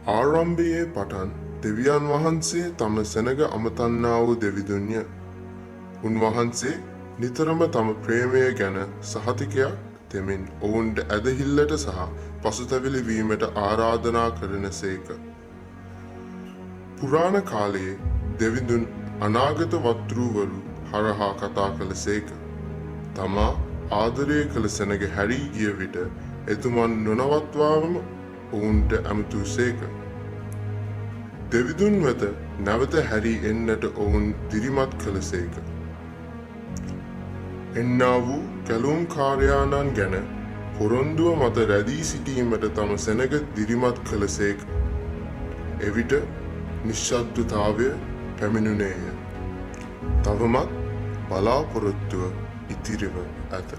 ආරම්භයේ පටන් දෙවියන් වහන්සේ තම සෙනග අමතන්නා වූ දෙවිදුන්ය. උන්වහන්සේ නිතරම තම ප්‍රේමය ගැන සහතිකයක් දෙමින් ඔවුන්ට ඇදහිල්ලට සහ පසුතැවිලි වීමට ආරාධනා කරන සේක. පුරාණ කාලයේ දෙවිඳුන් අනාගත වත්රූවරු හරහා කතා කළ සේක. තමා ආදරය කළ සෙනග හැරී ගිය විට එතුමන් නොනවත්වාවම ඔවුන්ට ඇමතූ සේක. දෙවිදුන් වෙත නැවත හැරී එන්නට ඔවුන් දිරිමත් කළ සේක. එන්නා වූ කැලුම් කාර්යානන් ගැන පොරොන්දුව මත රැදී සිටීමට තම සෙනග දිරිමත් කළ සේක. එවිට නිශ්ශබ්දතාවය පැමිණුණේය. තවමත් බලාපොරොත්තුව ඉතිරිව ඇත.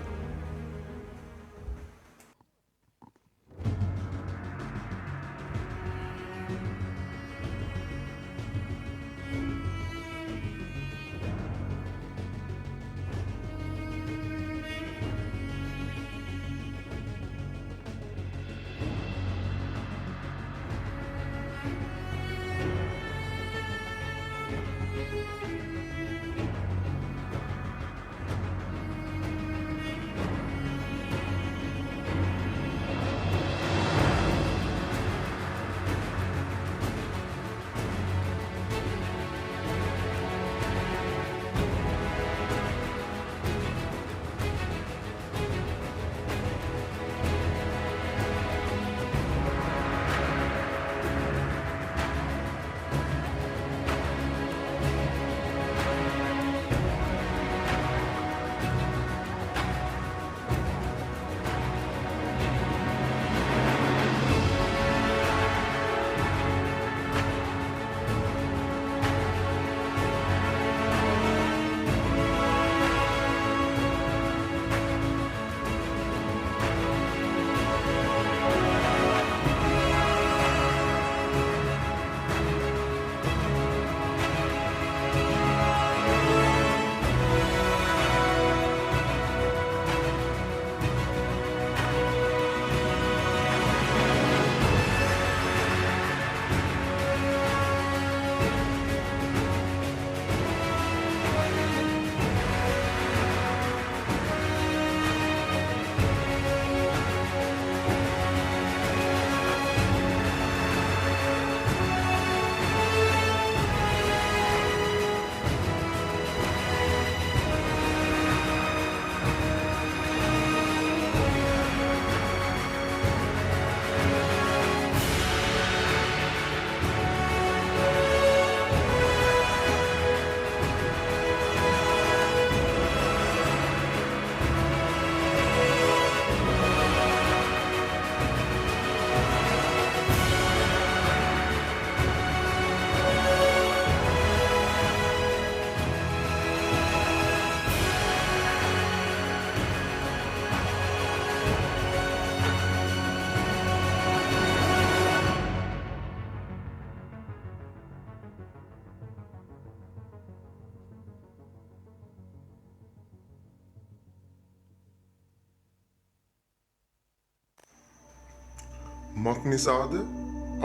මක් නිසාද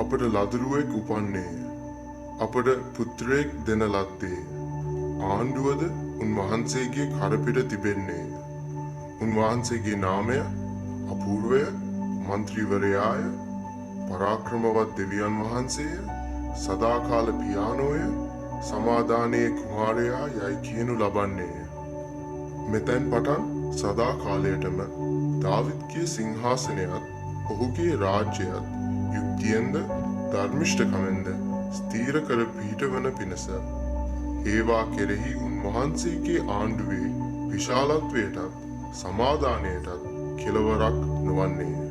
අපට ලදරුවෙක් උපන්නේය. අපට පුත්‍රයෙක් දෙන ලද්දේ. ආණ්ඩුවද උන්වහන්සේගේ කරපිට තිබෙන්නේය. උන්වහන්සේගේ නාමය අපූර්වය, මන්ත්‍රීවරයාය, පරාක්‍රමවත් දෙවියන් වහන්සේය, සදාකාල පියානෝය, සමාදානයේ කුමාරයා යයි කියනු ලබන්නේය. මෙතැන් පටන් සදාකාලයටම දාවිද්ගේ සිංහාසනයත් ඔහුගේ රාජ්‍යයත් යුක්තියෙන්ද ධර්මිෂ්ඨකමෙන්ද ස්ථීර කර පිහිටවන පිණිස ඒවා කෙරෙහි උන්වහන්සේගේ ආණ්ඩුවේ විශාලත්වයටත් සමාදානයටත් කෙලවරක් නොවන්නේය.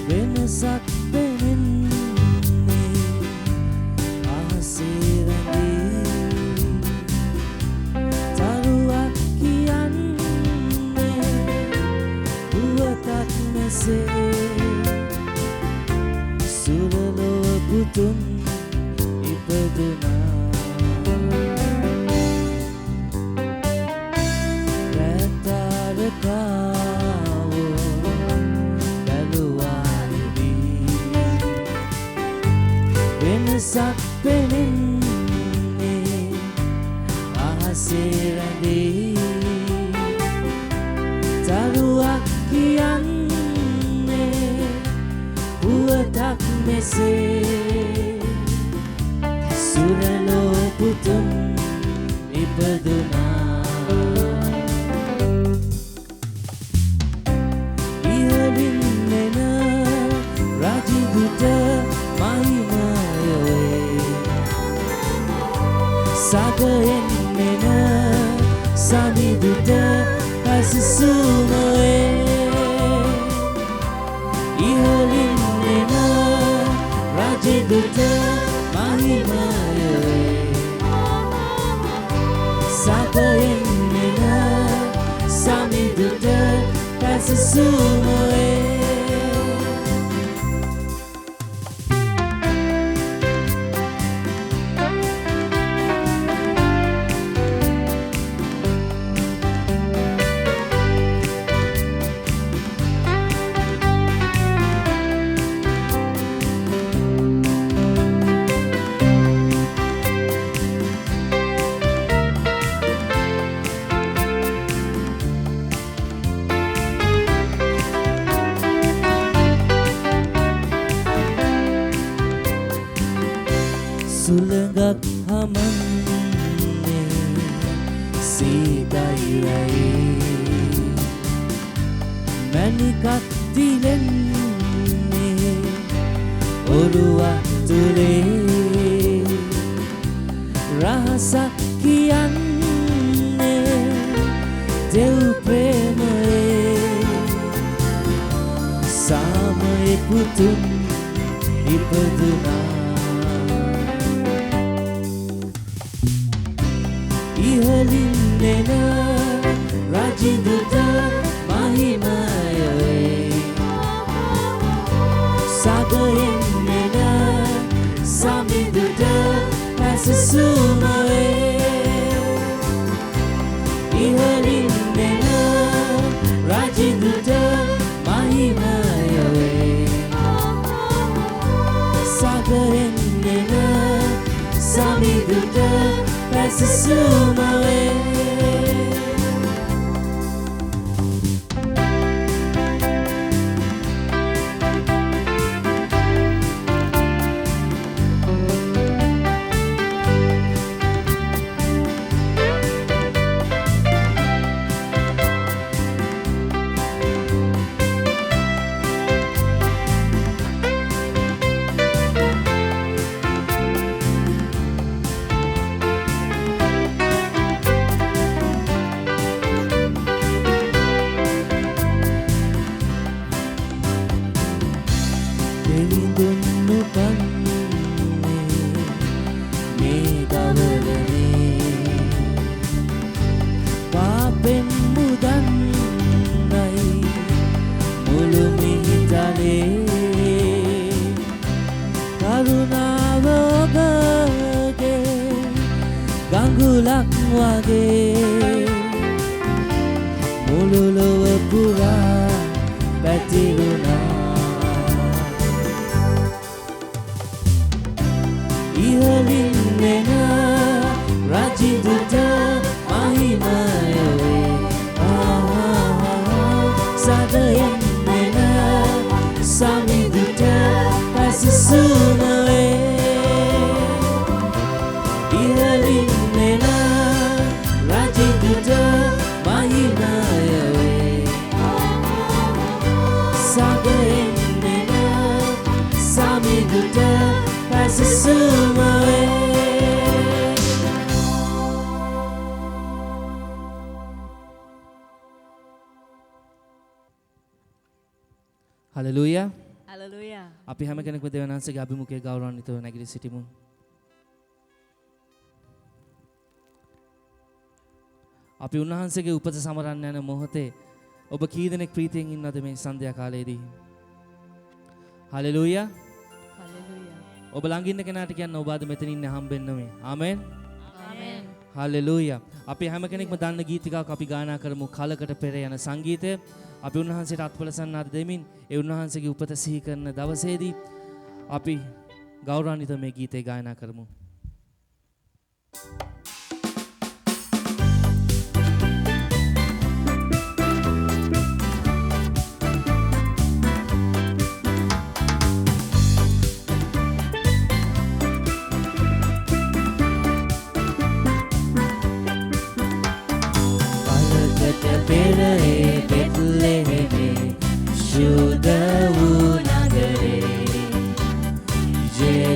වෙනසක් පෙනෙන්නේ අහසේ රැඳී තරුවක් කියන්නේ පුවතක් මෙසේ සුරලොව පුතුන් ඉපදුනා වෙනසක් පෙනෙන්නේ අහසේ රැඳී තරුවක් කියන්නේ පුවතක් මෙසේ සුරලෝ පුතුන් ඉපදුනා ඉහළින් එන රජිදුට සගයෙන් එන සමිදුට ඇසසුමේ ඉහළින් එන රජෙදුට මහිමයේ සගයෙන් එන සමිදුට ඇසසුමේ සුළඟක් හමන්නේ සීතයි රැයි මැණිකක් දිලෙන්නේ ඔරුවක් තුලේ රහසක් කියන්නේ දෙව් ප්‍රේමයේ සාමයේ පුතුන් ඉපදුනා ඉහළින් එන රජිදුට මහිමයේ සගයෙන් එන සමිදුට ඇසසුමේ ඉහළින් එන රජිදුට මහිමයේ සගයෙන් එන සමිදුට ඇසසුමේ දෙවිඳුන්නු කන්නේ මේ දවලනේ පාපෙන් මුදන්නයි මුළු මිහිතලේ කරුණාව ඔබගේ ගඟුලක් වගේ මුළු ලොව පුරා පැතිරුණා ඉහළින් එන රජිදුට මහිමයේ සගයෙන් එන සමිදුට ඇසසුමේ ඉහළින් එන රජිදුට මහිමයේ සගයෙන් එන සමිදුට ඇසසුමේ Hallelujah. Hallelujah. අපි හැම කෙනෙක්ම දෙවියන් වහන්සේගේ අභිමුඛයේ ගෞරවාන්විතව නැගී සිටිමු. අපි උන්වහන්සේගේ උපත සමරන්න යන මොහොතේ ඔබ කී දෙනෙක් ප්‍රීතියෙන් ඉන්නවද මේ සන්ධ්‍යා කාලයේදී? Hallelujah. Hallelujah. ඔබ ළඟ ඉන්න කෙනාට කියන්න ඔබ අද මෙතන ඉන්න හම්බෙන්න මේ. ආමෙන්. Amen. Hallelujah. අපි හැම කෙනෙක්ම දන්න ගීතිකාවක් අපි ගායනා කරමු කලකට පෙර යන සංගීතය. අපි උන්වහන්සේට අත්පල සන්නාද දෙමින් ඒ උන්වහන්සේගේ උපත සිහි කරන දවසේදී අපි ගෞරවාන්විත මේ ගීතය ගායනා කරමු.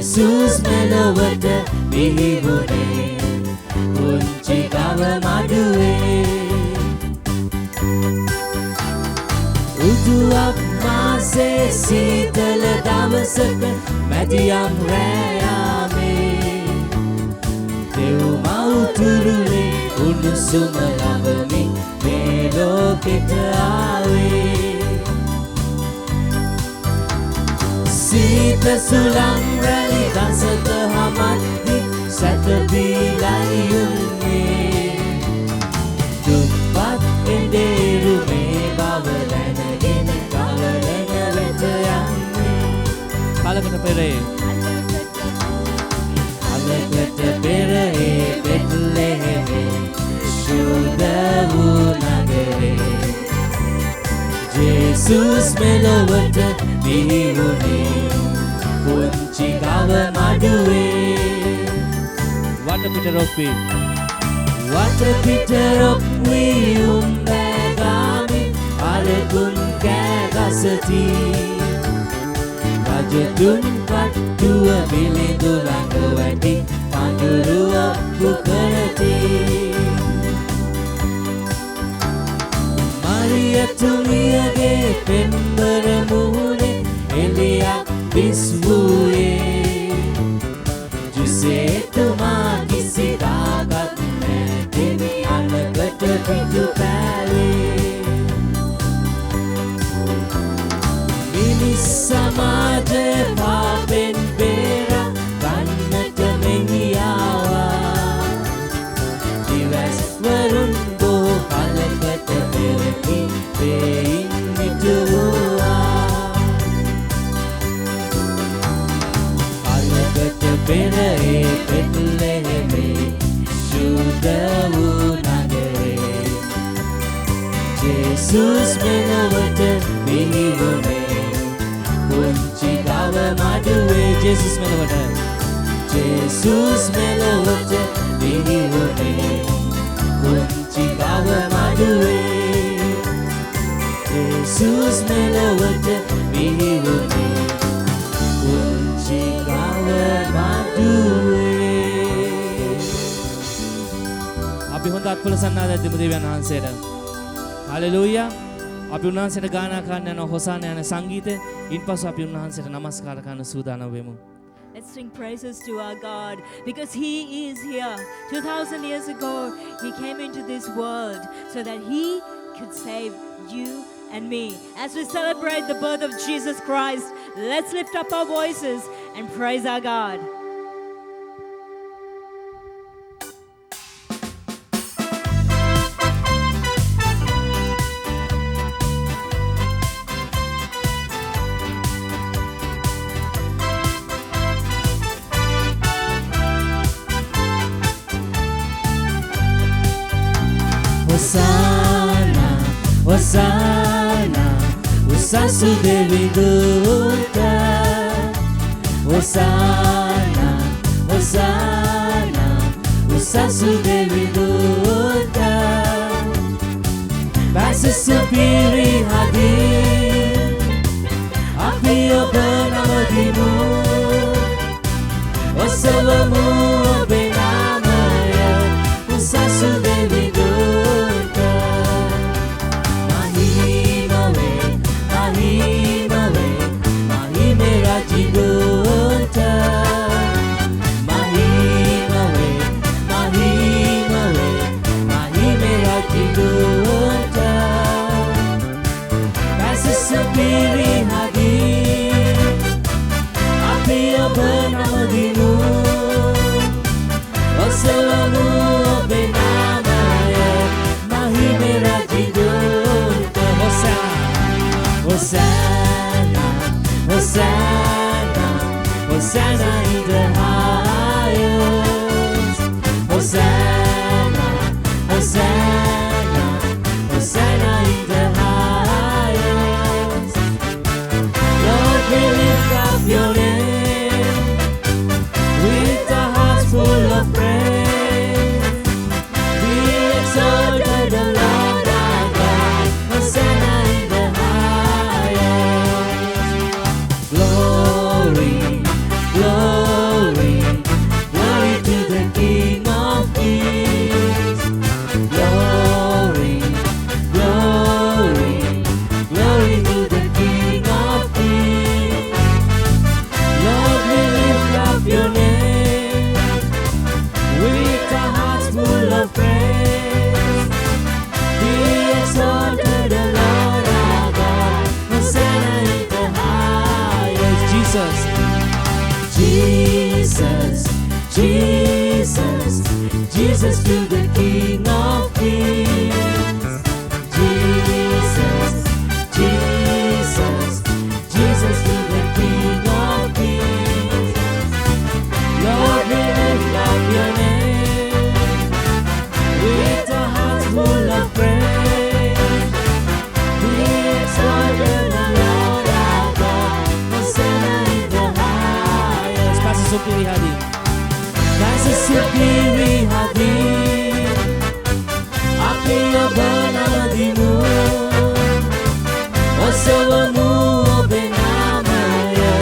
Jesus melowat bihibune kunci kawa maduwe uduap mase sitala dawasaka madiyam rayame dev mauturule unusuma lavami me loketa aave Sita sulang rali dasata hamati satabilai unne Dupat enderu me bavalana gena kavalana vetayanne Kalakata pere Kalakata pere Bethlehem Shudavu nagare Jesus melowata bihibune kunci kawa maduwe Watapitarokwi Watapitarokwi umbegami Arekun kagasati Rajatun kattua bilindu langawati Pandurua bukarati Maria tumiyage pembara muhune Elia bisbuye Juse tuma kisi dagat Demi anakata pitu pale Minis samaja papen bera Kannata mengiyawa Divas varunbo kalakata beraki Pein mituwa Pere Bethlehem Shudavu nagare Jesus melowata bihibune kunci kawa maduwe Jesus melowata Jesus melowata bihibune kunci kawa maduwe Jesus melowata bihibune kunci kawa අපි හොඳ අත්පල සන්නාදයක් දෙමු දෙවියන් වහන්සේට. Hallelujah. අපි උන්වහන්සේට ගායනා කරන්න යන හොසාන යන සංගීතය. ඉන්පසු අපි උන්වහන්සේට නමස්කාර කරන්න සූදානම් වෙමු. Let's sing praises to our God because He is here. 2,000 years ago, He came into this world so that He could save you and me. As we celebrate the birth of Jesus Christ, let's lift up our voices and praise our God. Hosanna, Hosanna, Usasu Devi Dutta. Hosanna, Hosanna, Usasu Devi Dutta. Basisa Piri Hadi, Apiyo Benamadimu, Osavamu Benamaya, Usasu Devi Dutta. Mahima we, Jesus, Jesus to the King of Kings. Jesus, Jesus, Jesus to the King of Kings. Lord, we lift up your name with a heart full of praise. We exalt the Lord our God, Hosanna in the highest. Pastor Supiri Hadi. Pastor Supiri Hadi. Api abanadimu, Osavamu obenamaya,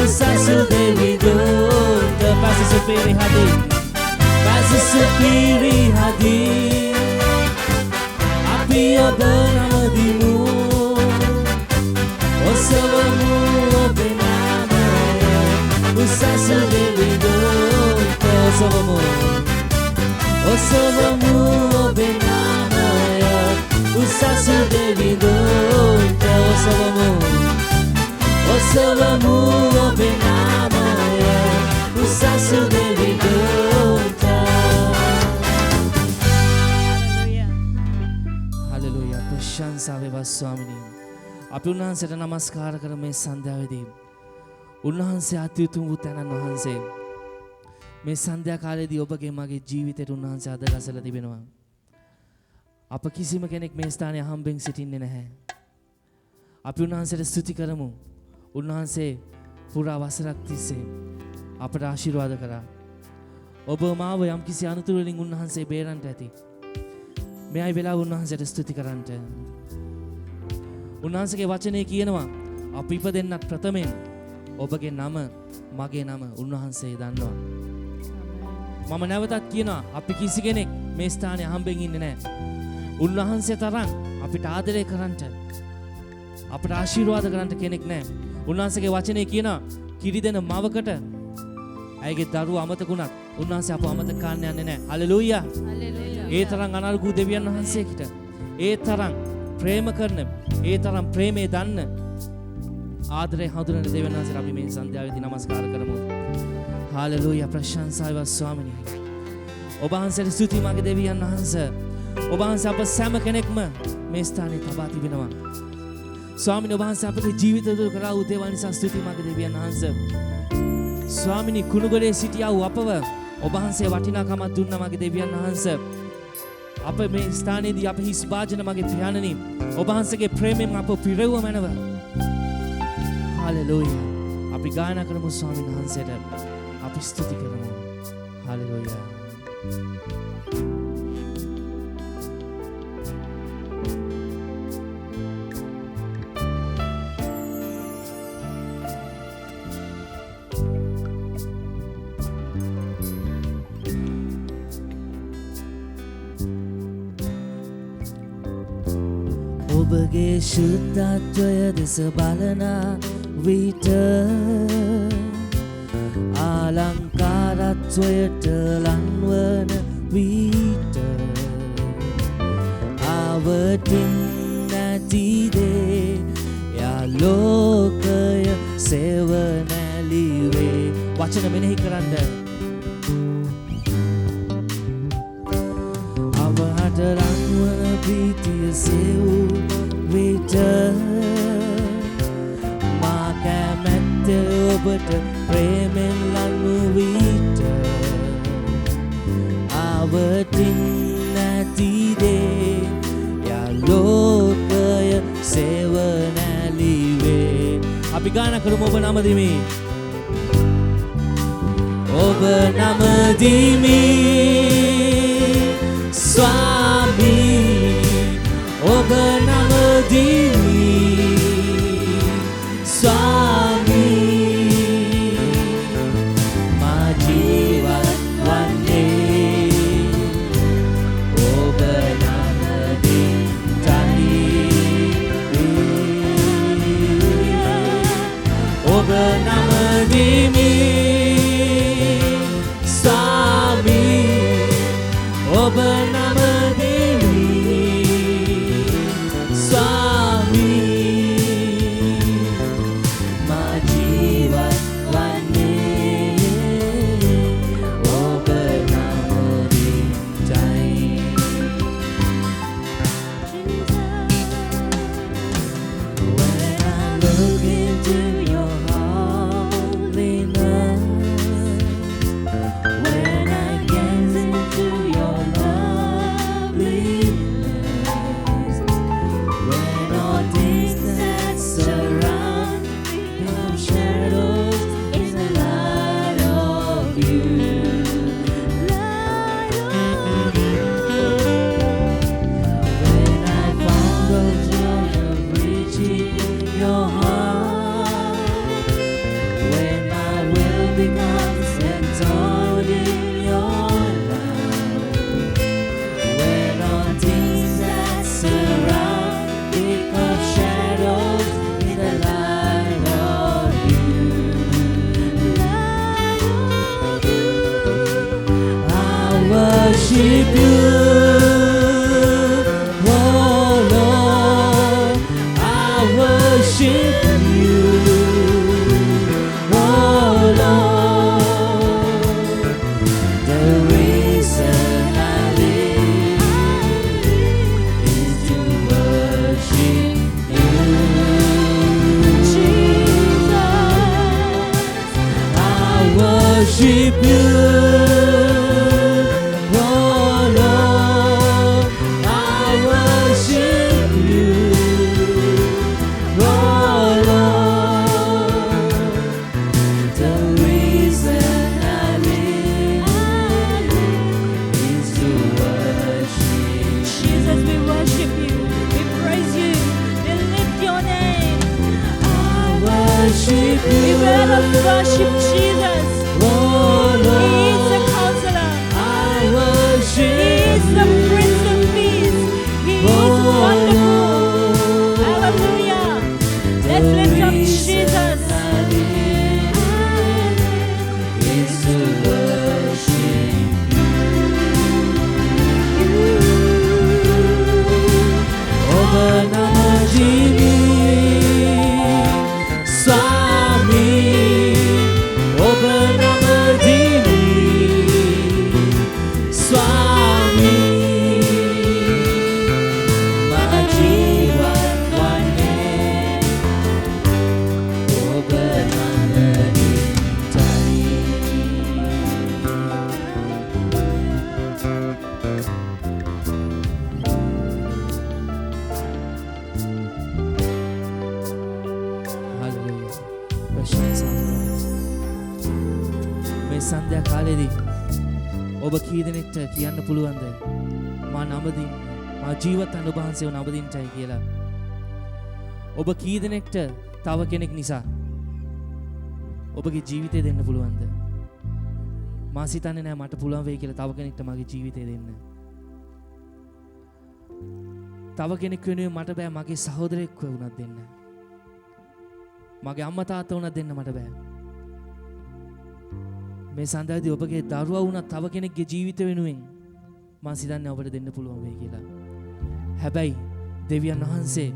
Usasu Devi Dutta. Pastor Supiri Hadi. Pastor Supiri Hadi. Api abanadimu, Osavamu obenamaya, Usasu Devi Dutta. Osavamu, Osavamu obenamaya, Usasu Devi Dutta. Osavamu, Osavamu obenamaya, Usasu Devi Dutta. Hallelujah. ප්‍රශංසා වේවා ස්වාමිනී. අපි උන්වහන්සේට නමස්කාර කරමු මේ සන්ධ්‍යාවේදී. උන්වහන්සේ අත්‍යුතුම් වූ තැනන් වහන්සේ. මේ සන්ධ්‍යා කාලයේදී ඔබගේ මගේ ජීවිතයට උන්වහන්සේ අදගසලා තිබෙනවා. අප කිසිම කෙනෙක් මේ ස්ථානයේ අහම්බෙන් සිටින්නේ නැහැ. අපි උන්වහන්සේට ස්තුති කරමු. උන්වහන්සේ පුරා වසරක් තිස්සේ අපට ආශිර්වාද කරා. ඔබ මාව යම් කිසි අනුතුරු වලින් උන්වහන්සේ බේරන්නට ඇති. මෙයි වෙලාව උන්වහන්සේට ස්තුති කරන්නට. උන්වහන්සේගේ වචනේ කියනවා අපි ඉපදෙන්නත් ප්‍රථමයෙන් ඔබගේ නම මගේ නම උන්වහන්සේ දන්නවා. මම නැවතත් කියනවා අපි කිසි කෙනෙක් මේ ස්ථානයේ අහම්බෙන් ඉන්නේ නැහැ. උන්වහන්සේ තරම් අපිට ආදරය කරන්නට අපට ආශිර්වාද කරන්නට කෙනෙක් නැහැ. උන්වහන්සේගේ වචනේ කියනවා කිරිදෙන මවකට ඇයගේ දරුවා අමතකුණත් උන්වහන්සේ අපව අමතක කරන්න යන්නේ නැහැ. හලෙලූයා. ඒ තරම් අනර්ගු දෙවියන් වහන්සේකට ඒ තරම් ප්‍රේම කරන ඒ තරම් ප්‍රේමේ දන්න ආදරේ හඳුනන දෙවියන් වහන්සේට අපි මේ සන්ධ්‍යාවේදී නමස්කාර කරමු. හාලෙලූයා. ප්‍රශංසා වේවා ස්වාමිනී. ඔබ වහන්සේට ස්තුති මගේ දෙවියන් වහන්සේ. ඔබ වහන්සේ අප සෑම කෙනෙක්ම මේ ස්ථානයේ තබා තිබෙනවා. ස්වාමිනී ඔබ වහන්සේ අපේ ජීවිත තුළ කරා වූ දේවල් නිසා ස්තුති මගේ දෙවියන් වහන්සේ. ස්වාමිනී කුණුගොඩේ සිටියා වූ අපව ඔබ වහන්සේ වටිනාකමක් දුන්නා මගේ දෙවියන් වහන්සේ. අප මේ ස්ථානයේදී අප හිස් වාජන මගේ පියාණනි ඔබ වහන්සේගේ ප්‍රේමයෙන් අප පිරෙව්ව මැනව. හාලෙලූයා. අපි ගායනා කරමු ස්වාමීන් වහන්සේට. අපි ස්තුති කරමු. හාලෙලූයා. ඔබගේ ශුද්ධත්වය දෙස බලන විට ආලංකාරත්වයට ලන්වන විට අවටින් නැතිදේ යාලෝකය සෙවනැලිවේ. වචන මෙනෙහි කරන්න. අවහට ලන්වන ප්‍රීතිය සෙවූ විට මා කැමැත්ත ඔබට ප්‍රේමෙන් ලනු විට අවටින් නැතිදේ යාලෝකය සෙවනැලිවේ. අපි ගාන කරමු ඔබ නම දිමි. ඔබ නම දිමි ස්වාමී. ඔබ නම දිමි ස්වාමී. මා ජීවත් වන්නේ ඔබ නම දින්ටයි. ඔබ නම දිමි ස්වාමී. ඔබ නම light of you. When I found the joy of reaching your heart, when my will becomes enthroned in your love, when all things that surround become shadows in the light of you, Light of you. I worship you. Oh Lord, I worship you. Oh Lord, the reason I live is to worship you. I worship you. Oh Lord, I worship you. Oh Lord, the reason I live is to worship. Jesus, we worship you. We praise you. We lift your name. I worship We you. will worship Jesus. Oh He is Lord, the counselor. I He worship is the Prince of Peace. He is wonderful. Hallelujah. Let's lift up Jesus. is to worship Oba Namajini Swami, Oba Namajini Swami, Majiwan Wane, Oba Namadintai. Hallelujah. ප්‍රශංසා මේ සන්ධ්‍යා කාලේදී ඔබ කී දෙනෙක්ට කියන්න පුළුවන්ද මා නමදින් මා ජීවත් අනුභව වහන්සේව නමදින්ටයි කියලා? ඔබ කී දෙනෙක්ට තව කෙනෙක් නිසා ඔබගේ ජීවිතය දෙන්න පුළුවන්ද? මා සිතන්නේ නෑ මට පුළුවන් වෙයි කියලා තව කෙනෙක්ට මගේ ජීවිතය දෙන්න. තව කෙනෙක් වෙනුවෙන් මට බෑ මගේ සහෝදරයෙක් වුණත් දෙන්න. මගේ අම්මා තාත්තා වුණත් දෙන්න මට බෑ. මේ සඳහාදී ඔබගේ දරුවා වුණත් තව කෙනෙක්ගේ ජීවිත වෙනුවෙන් මම සිතන්නේ ඔබට දෙන්න පුළුවන් වෙයි කියලා. හැබැයි දෙවියන් වහන්සේ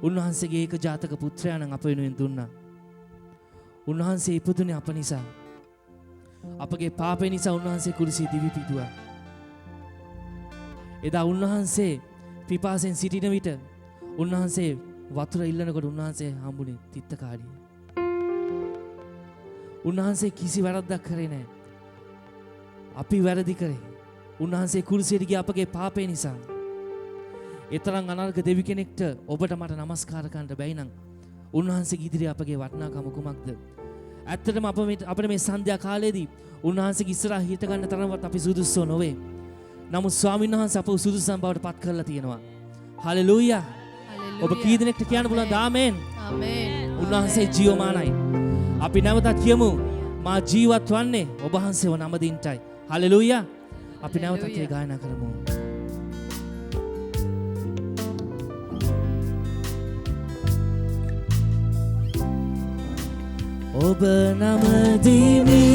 උන්වහන්සේගේ ඒක ජාතක පුත්‍රයා නම් අප වෙනුවෙන් දුන්නා. උන්වහන්සේ ඉපදුනේ අප නිසා. අපගේ පාපය නිසා උන්වහන්සේ කුරුසිය දිවි පිටුවා. එදා උන්වහන්සේ පිපාසෙන් සිටින විට උන්වහන්සේ වතුර ඉල්ලනකොට උන්වහන්සේ හම්බුනේ තිත්තකාරිය. උන්වහන්සේ කිසි වැරද්දක් කරේ නැහැ. අපි වැරදි කරේ. උන්වහන්සේ කුරුසියට ගිය අපගේ පාපය නිසා. ඒතරම් අනර්ග දෙවි කෙනෙක්ට ඔබට මට নমස්කාර කරන්න බැයි නම් උන්වහන්සේගේ ඉදිරියේ අපගේ වටිනාකම කුමක්ද? ඇත්තටම අපේ මේ සන්ධ්‍යා කාලයේදී උන්වහන්සේගේ ඉස්සරහා හිට ගන්න තරමවත් අපි සුදුසු නොවේ. නමුත් ස්වාමීන් වහන්සේ අපව සුදුසුම් බවට පත් කරලා තියෙනවා. හලෙලූයා. ඔබ කී දෙනෙක්ට කියන්න පුළුවන්ද ආමේන්? ආමේන්. උන්වහන්සේ ජීවමානයි. අපි නැවතත් කියමු මා ජීවත් වන්නේ ඔබ වහන්සේව නමදින්ටයි. හලෙලූයා. අපි නැවතත් ඒ ගායනා කරමු. ඔබ නමදිමි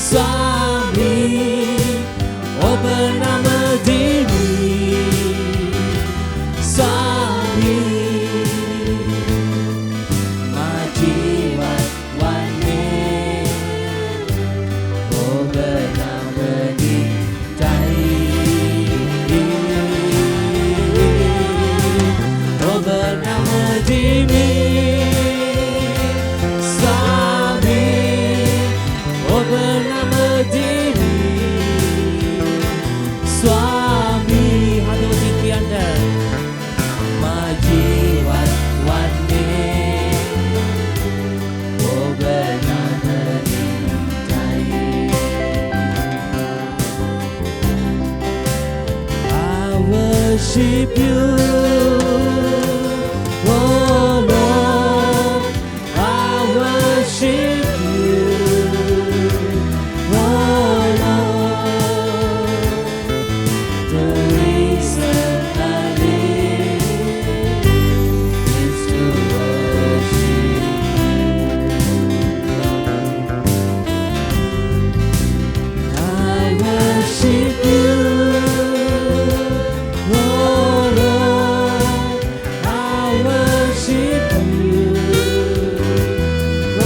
ස්වාමී, ඔබ නමදිමි ස්වාමී, මා ජීවත් වන්නේ ඔබ නමදිටයි. ඔබ නමදිමි worship you. Oh Lord, I worship you. Oh Lord, the reason I live is to worship you. I worship you. Oh Lord, I worship you. Oh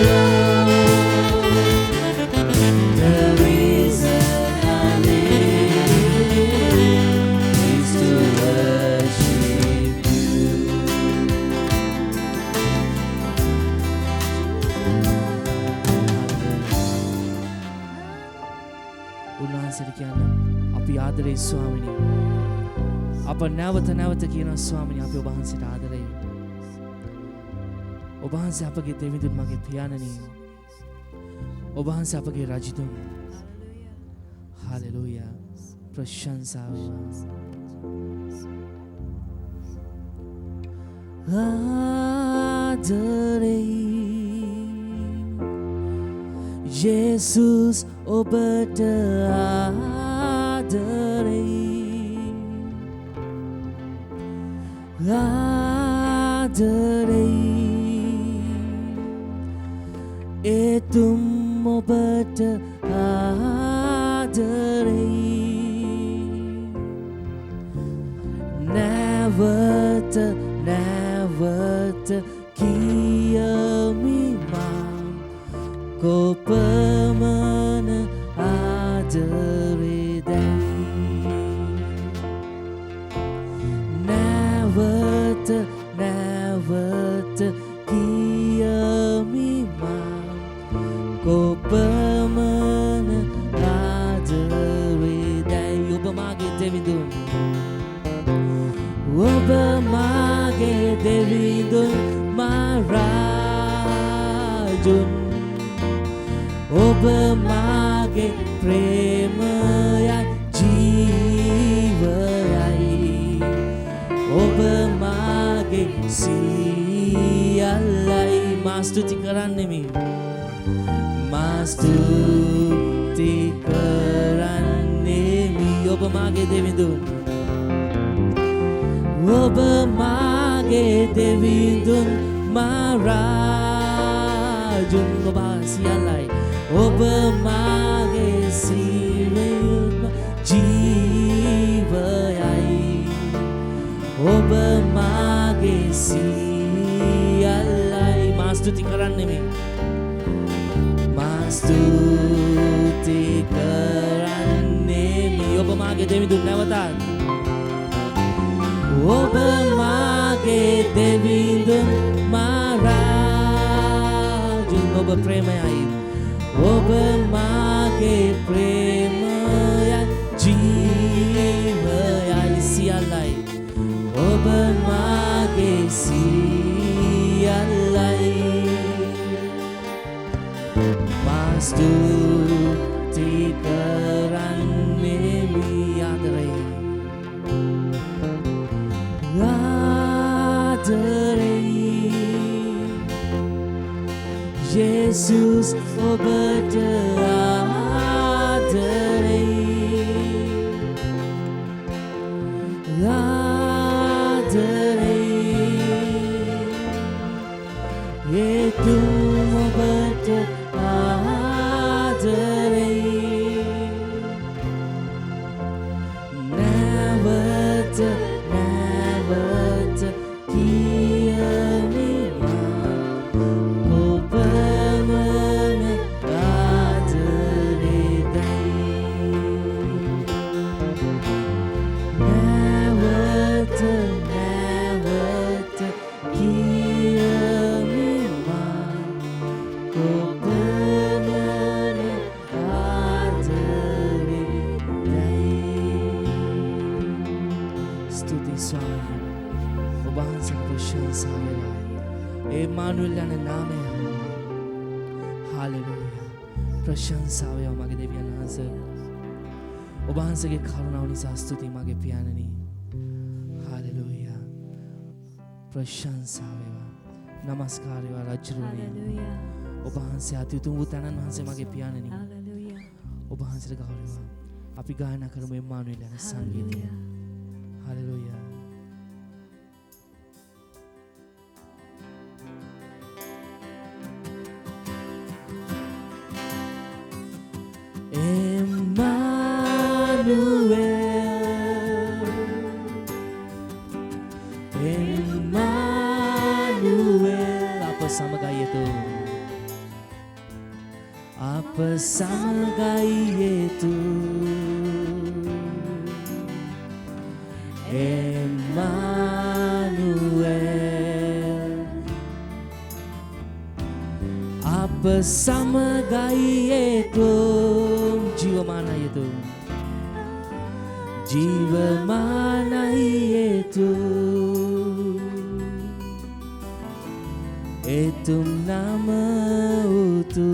Lord, the reason I live is to worship you. උන්වහන්සේට කියන්න අපි ආදරේ ස්වාමිනී. අප නැවත නැවත කියනවා ස්වාමිනී අපි ඔබ වහන්සේට ආදරේ. ඔබ වහන්සේ අපගේ දෙවිඳුන් මගේ පියාණනි. ඔබ වහන්සේ අපගේ රජතුන්. හලෙලූයා. ප්‍රශංසා වේවා. ආදරේ Jesus ඔබට ආදරේ. ආදරේ එතුම් ඔබට ආදරේ. නැවත නැවත කියමි මා කොපමණ ආදරේදැයි. නැවත නැවත කියමි මා කොපමණ ආදරේදැයි. ඔබ මාගේ දෙවිඳුන්. ඔබ මාගේ දෙවිඳුන් මා රාජුන්. ඔබ මාගේ ප්‍රේමයයි ජීවයයි. ඔබ මාගේ සියල්ලයි. මා ස්තුති කරන්නෙමි. මා ස්තුති කරන්නෙමි. ඔබ මාගේ දෙවිඳුන්. ඔබ මාගේ දෙවිඳුන් මා රාජුන්. ඔබ සියල්ලයි. ඔබ මාගේ සියල්ලම ජීවයයි. ඔබ මාගේ සියල්ලයි. මා ස්තුති කරන්නෙමි. මා ස්තුති කරන්නෙමි. ඔබ මාගේ දෙවිඳුන්. නැවතත් ඔබ මාගේ දෙවිඳුන් මා රාජුන්. ඔබ ප්‍රේමයයි. ඔබ මාගේ ප්‍රේමයයි ජීවයයි සියල්ලයි. ඔබ මාගේ සියල්ලයි. මා ස්තුති කරන්නෙමි. ආදරේ ආදරේ Jesus ඔබට ආදරේ. ආදරේ එතුම් ඔබට ආදරේ. නැවත නැවත කියමි මා කොපමණ ආදරේදැයි. නැවත නැවත කියමි මා කොපමණ ආදරේදැයි. ස්තුති ස්වාමී. ඔබ වහන්සේට ප්‍රශංසා වේවා. එමානුවෙල් යන නාමය. හාලෙලූයා. ප්‍රශංසා වේවා මගේ දෙවියන් වහන්සේ. ඔබ වහන්සේගේ කරුණාව නිසා ස්තුතියි මගේ පියාණනි. ප්‍රශංසා වේවා. නමස්කාර වේවා රජුරුවනි. Hallelujah. ඔබ වහන්සේ අති උතුම් වූ තනන් වහන්සේ මගේ පියාණනි. Hallelujah. ඔබ වහන්සේට ගෞරවය. අපි ගායනා කරමු එම්මානුවෙල් යන සංගීතය. Hallelujah. Samgai itu Emmanuel apa samagai itu jiwa mana itu itu nama itu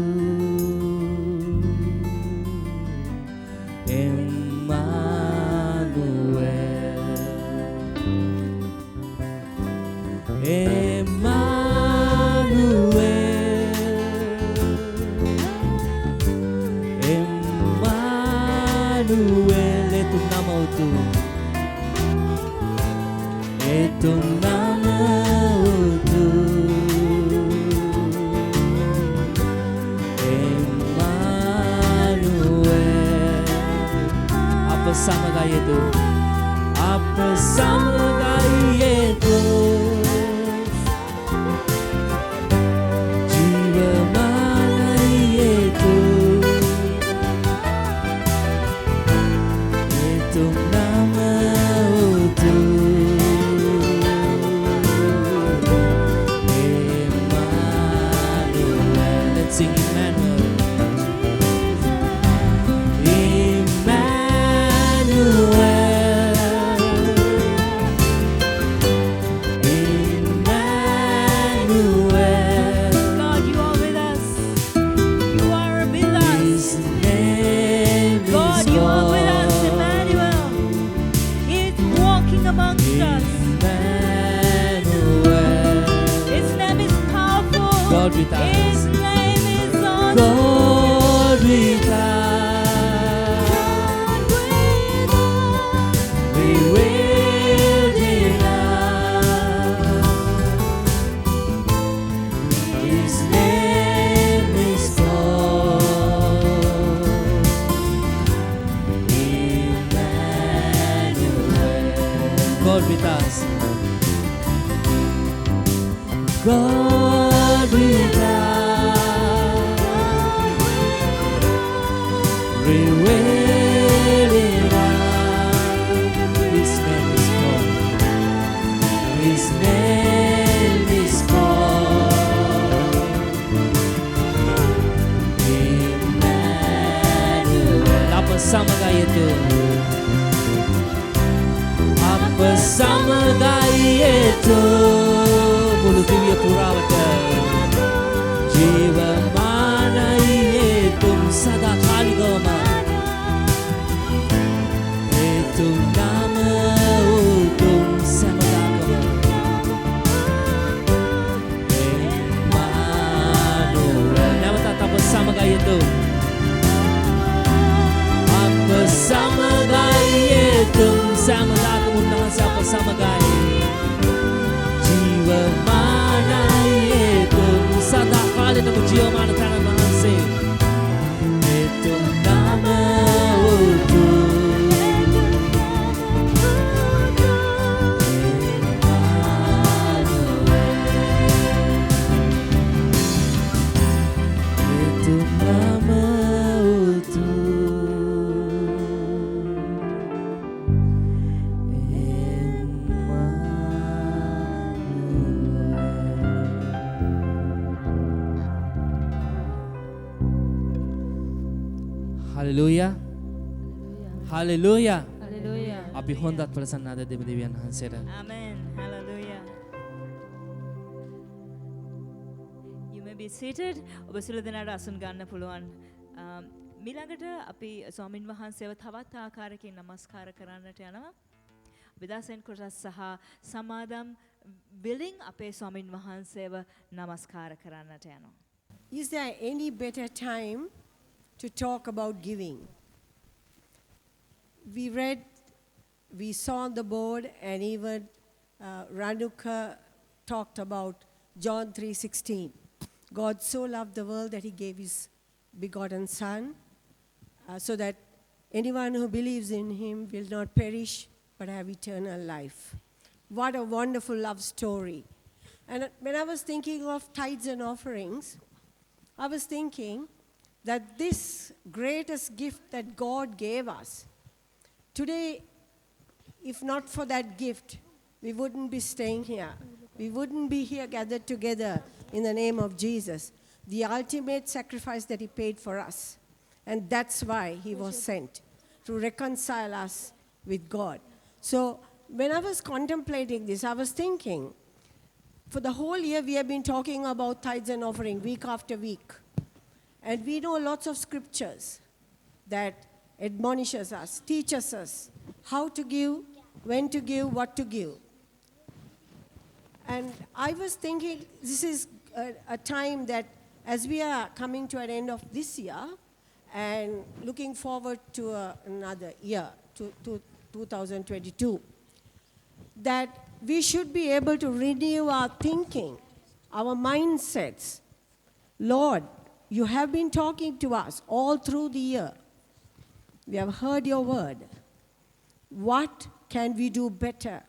Hallelujah. Hallelujah. Hallelujah. අපි හොඳත් ප්‍රසන්නාද දෙවියන් වහන්සේට. Amen. Hallelujah. You may be seated. ඔබ සියලු දෙනාට අසුන් ගන්න පුළුවන්. මීළඟට අපි ස්වාමින් වහන්සේව තවත් ආකාරයකින් නමස්කාර කරන්නට යනවා. විදාසෙන් කොටස් සහ සමාදම් willing අපේ ස්වාමින් වහන්සේව නමස්කාර කරන්නට යනවා. Is there any better time to talk about giving? We saw on the board, and even Ranuka talked about John 3:16. God so loved the world that he gave his begotten Son, so that anyone who believes in him will not perish but have eternal life. What a wonderful love story. And when I was thinking of tithes and offerings, I was thinking that this greatest gift that God gave us, today, if not for that gift, we wouldn't be staying here. We wouldn't be here gathered together in the name of Jesus, the ultimate sacrifice that he paid for us. And that's why he was sent, to reconcile us with God. So when I was contemplating this, I was thinking, for the whole year we have been talking about tithes and offering week after week. And we know lots of scriptures that admonishes us, teaches us how to give, when to give, what to give. And I was thinking this is a time that as we are coming to an end of this year and looking forward to another year, to 2022, that we should be able to renew our thinking, our mindsets. Lord, you have been talking to us all through the year. We have heard your word. What can we do better,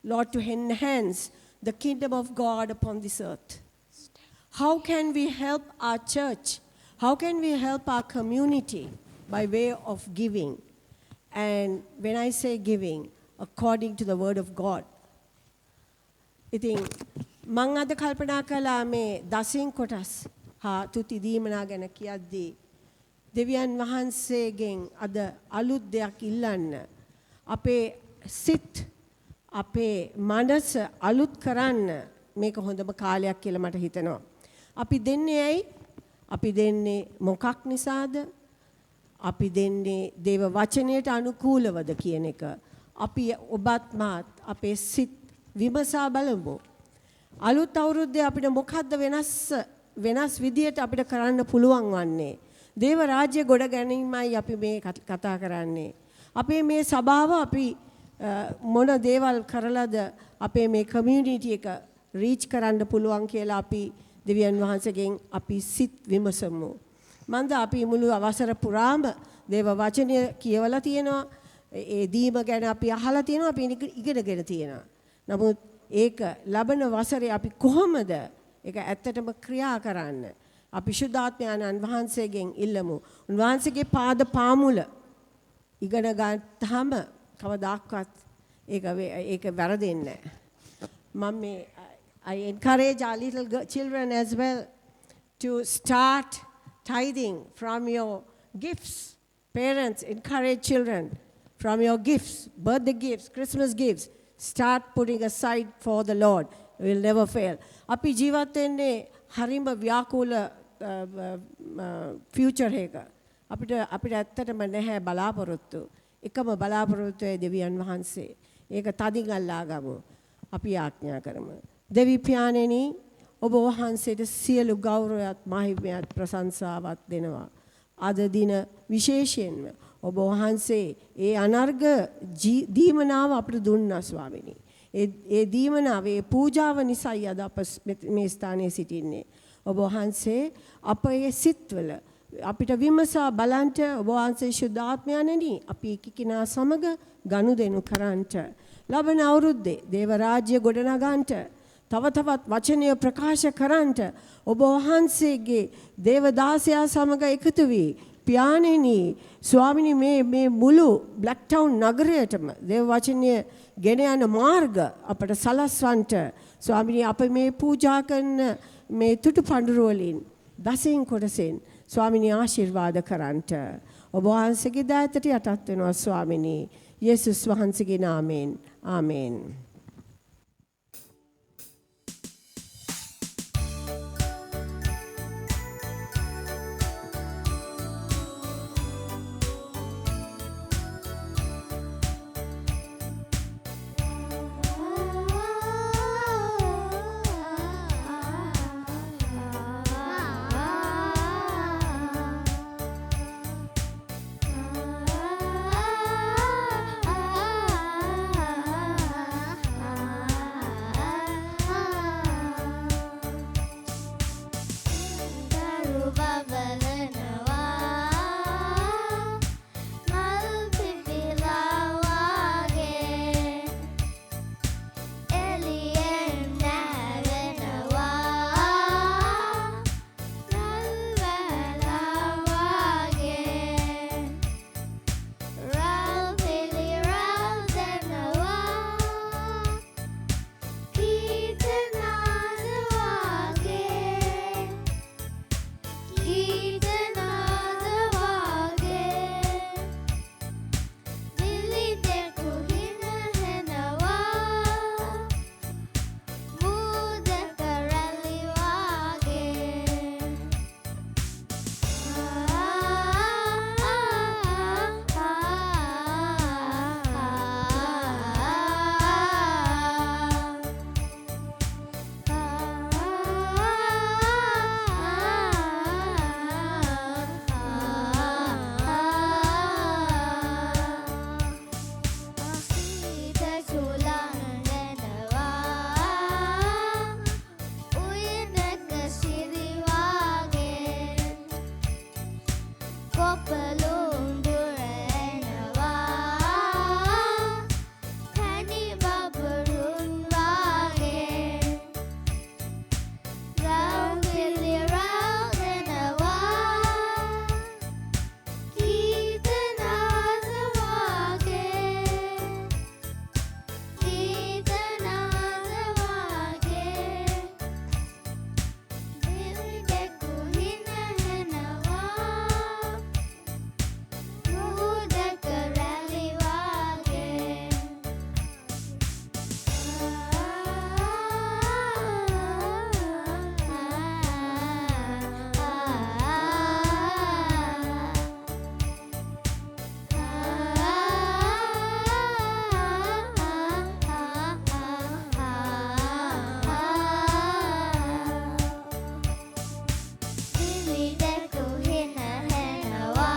Lord, to enhance the kingdom of God upon this earth? How can we help our church? How can we help our community by way of giving? And when I say giving, according to the word of God. ඉතින් මං අද කල්පනා කළා මේ දසින් කොටස් හා තුති දීමනා ගැන කියද්දී දෙවියන් වහන්සේගෙන් අද අලුත් දෙයක් ඉල්ලන්න අපේ සිත් අපේ මනස අලුත් කරන්න මේක හොඳම කාලයක් කියලා මට හිතෙනවා. අපි දෙන්නේ ඇයි? අපි දෙන්නේ මොකක් නිසාද? අපි දෙන්නේ දේව වචනයට අනුකූලවද කියන එක. අපි ඔබත් මාත් අපේ සිත් විමසා බලමු. අලුත් අවුරුද්දේ අපිට මොකද්ද වෙනස් විදියට අපිට කරන්න පුළුවන් වන්නේ? දේව රාජ්‍ය ගොඩ ගැනීමයි අපි මේ කතා කරන්නේ. අපේ මේ සභාව අපි මොන දේවල් කරලාද අපේ මේ කමියුනිටි එක රීච් කරන්න පුළුවන් කියලා අපි දෙවියන් වහන්සේගෙන් අපි සිත් විමසමු. මන්ද අපි මුළු අවසර පුරාම දේව වචනය කියවලා තියෙනවා. ඒ දීම ගැන අපි අහලා තියෙනවා, අපි ඉගෙනගෙන තියෙනවා. නමුත් ඒක ලබන වසරේ අපි කොහොමද ඒක ඇත්තටම ක්‍රියා කරන්න? අපි ශුද්ධාත්මයන්න් වහන්සේගෙන් ඉල්ලමු. උන්වහන්සේගේ පාද පාමුල ඉගෙන ගත්තාම කවදාක්වත් ඒක වැරදෙන්නේ නැහැ. I encourage our little children as well to start tithing from your gifts. Parents, encourage children from your gifts, birthday gifts, Christmas gifts. Start putting aside for the Lord. It will never fail. අපි ජීවත් වෙන්නේ හරිම ව්‍යාකූල future එක. අපිට ඇත්තටම නැහැ බලාපොරොත්තු. එකම බලාපොරොත්තුවේ දෙවියන් වහන්සේ. ඒක තදින් අල්ලා ගමු. අපි ආඥා කරමු. දෙවි පියාණෙනි, ඔබ වහන්සේට සියලු ගෞරවයත් මහිමයත් ප්‍රශංසාවත් දෙනවා. අද දින විශේෂයෙන්ම ඔබ වහන්සේ ඒ අනර්ග දීමනාව අපට දුන්නා ස්වාමිනී. ඒ දීමනාව ඒ පූජාව නිසායි අද අප මේ ස්ථානයේ සිටින්නේ. ඔබ වහන්සේ අපේ සිත්වල අපිට විමසා බලන්ට ඔබ වහන්සේ ශුද්ධාත්මයන්ෙනි අපි කිකිනා සමග ගනුදෙනු කරන්ට ලබන අවුරුද්දේ දේව රාජ්‍ය ගොඩනගන්නට තව තවත් වචනය ප්‍රකාශ කරන්ට ඔබ වහන්සේගේ දේව දාසයා සමග එකතු වී පියාණෙනි ස්වාමිනී මේ මුළු බ්ලැක් ටවුන් නගරයටම දේව වචනය ගෙන යන මාර්ග අපට සලස්වන්නට ස්වාමිනී අප මේ පූජා කරන මේ තුටු පඬුරු වලින් දසින් කොටසෙන් ස්වාමිනී ආශිර්වාද කරන්ට ඔබ වහන්සේගේ දයතට යටත් වෙනවා ස්වාමිනී යේසුස් වහන්සේගේ නාමයෙන් ආමේන්. පොපලුම් දුරනවා තනි බබරුන් වාගේ රවුපිලි රවුදෙනවා ගීත නාද වාගේ ගීත නාද වාගේ දිවිදෙකු හිනහෙනවා මුහුදක රැලි වාගේ දිවිදෙකු හිනහෙනවා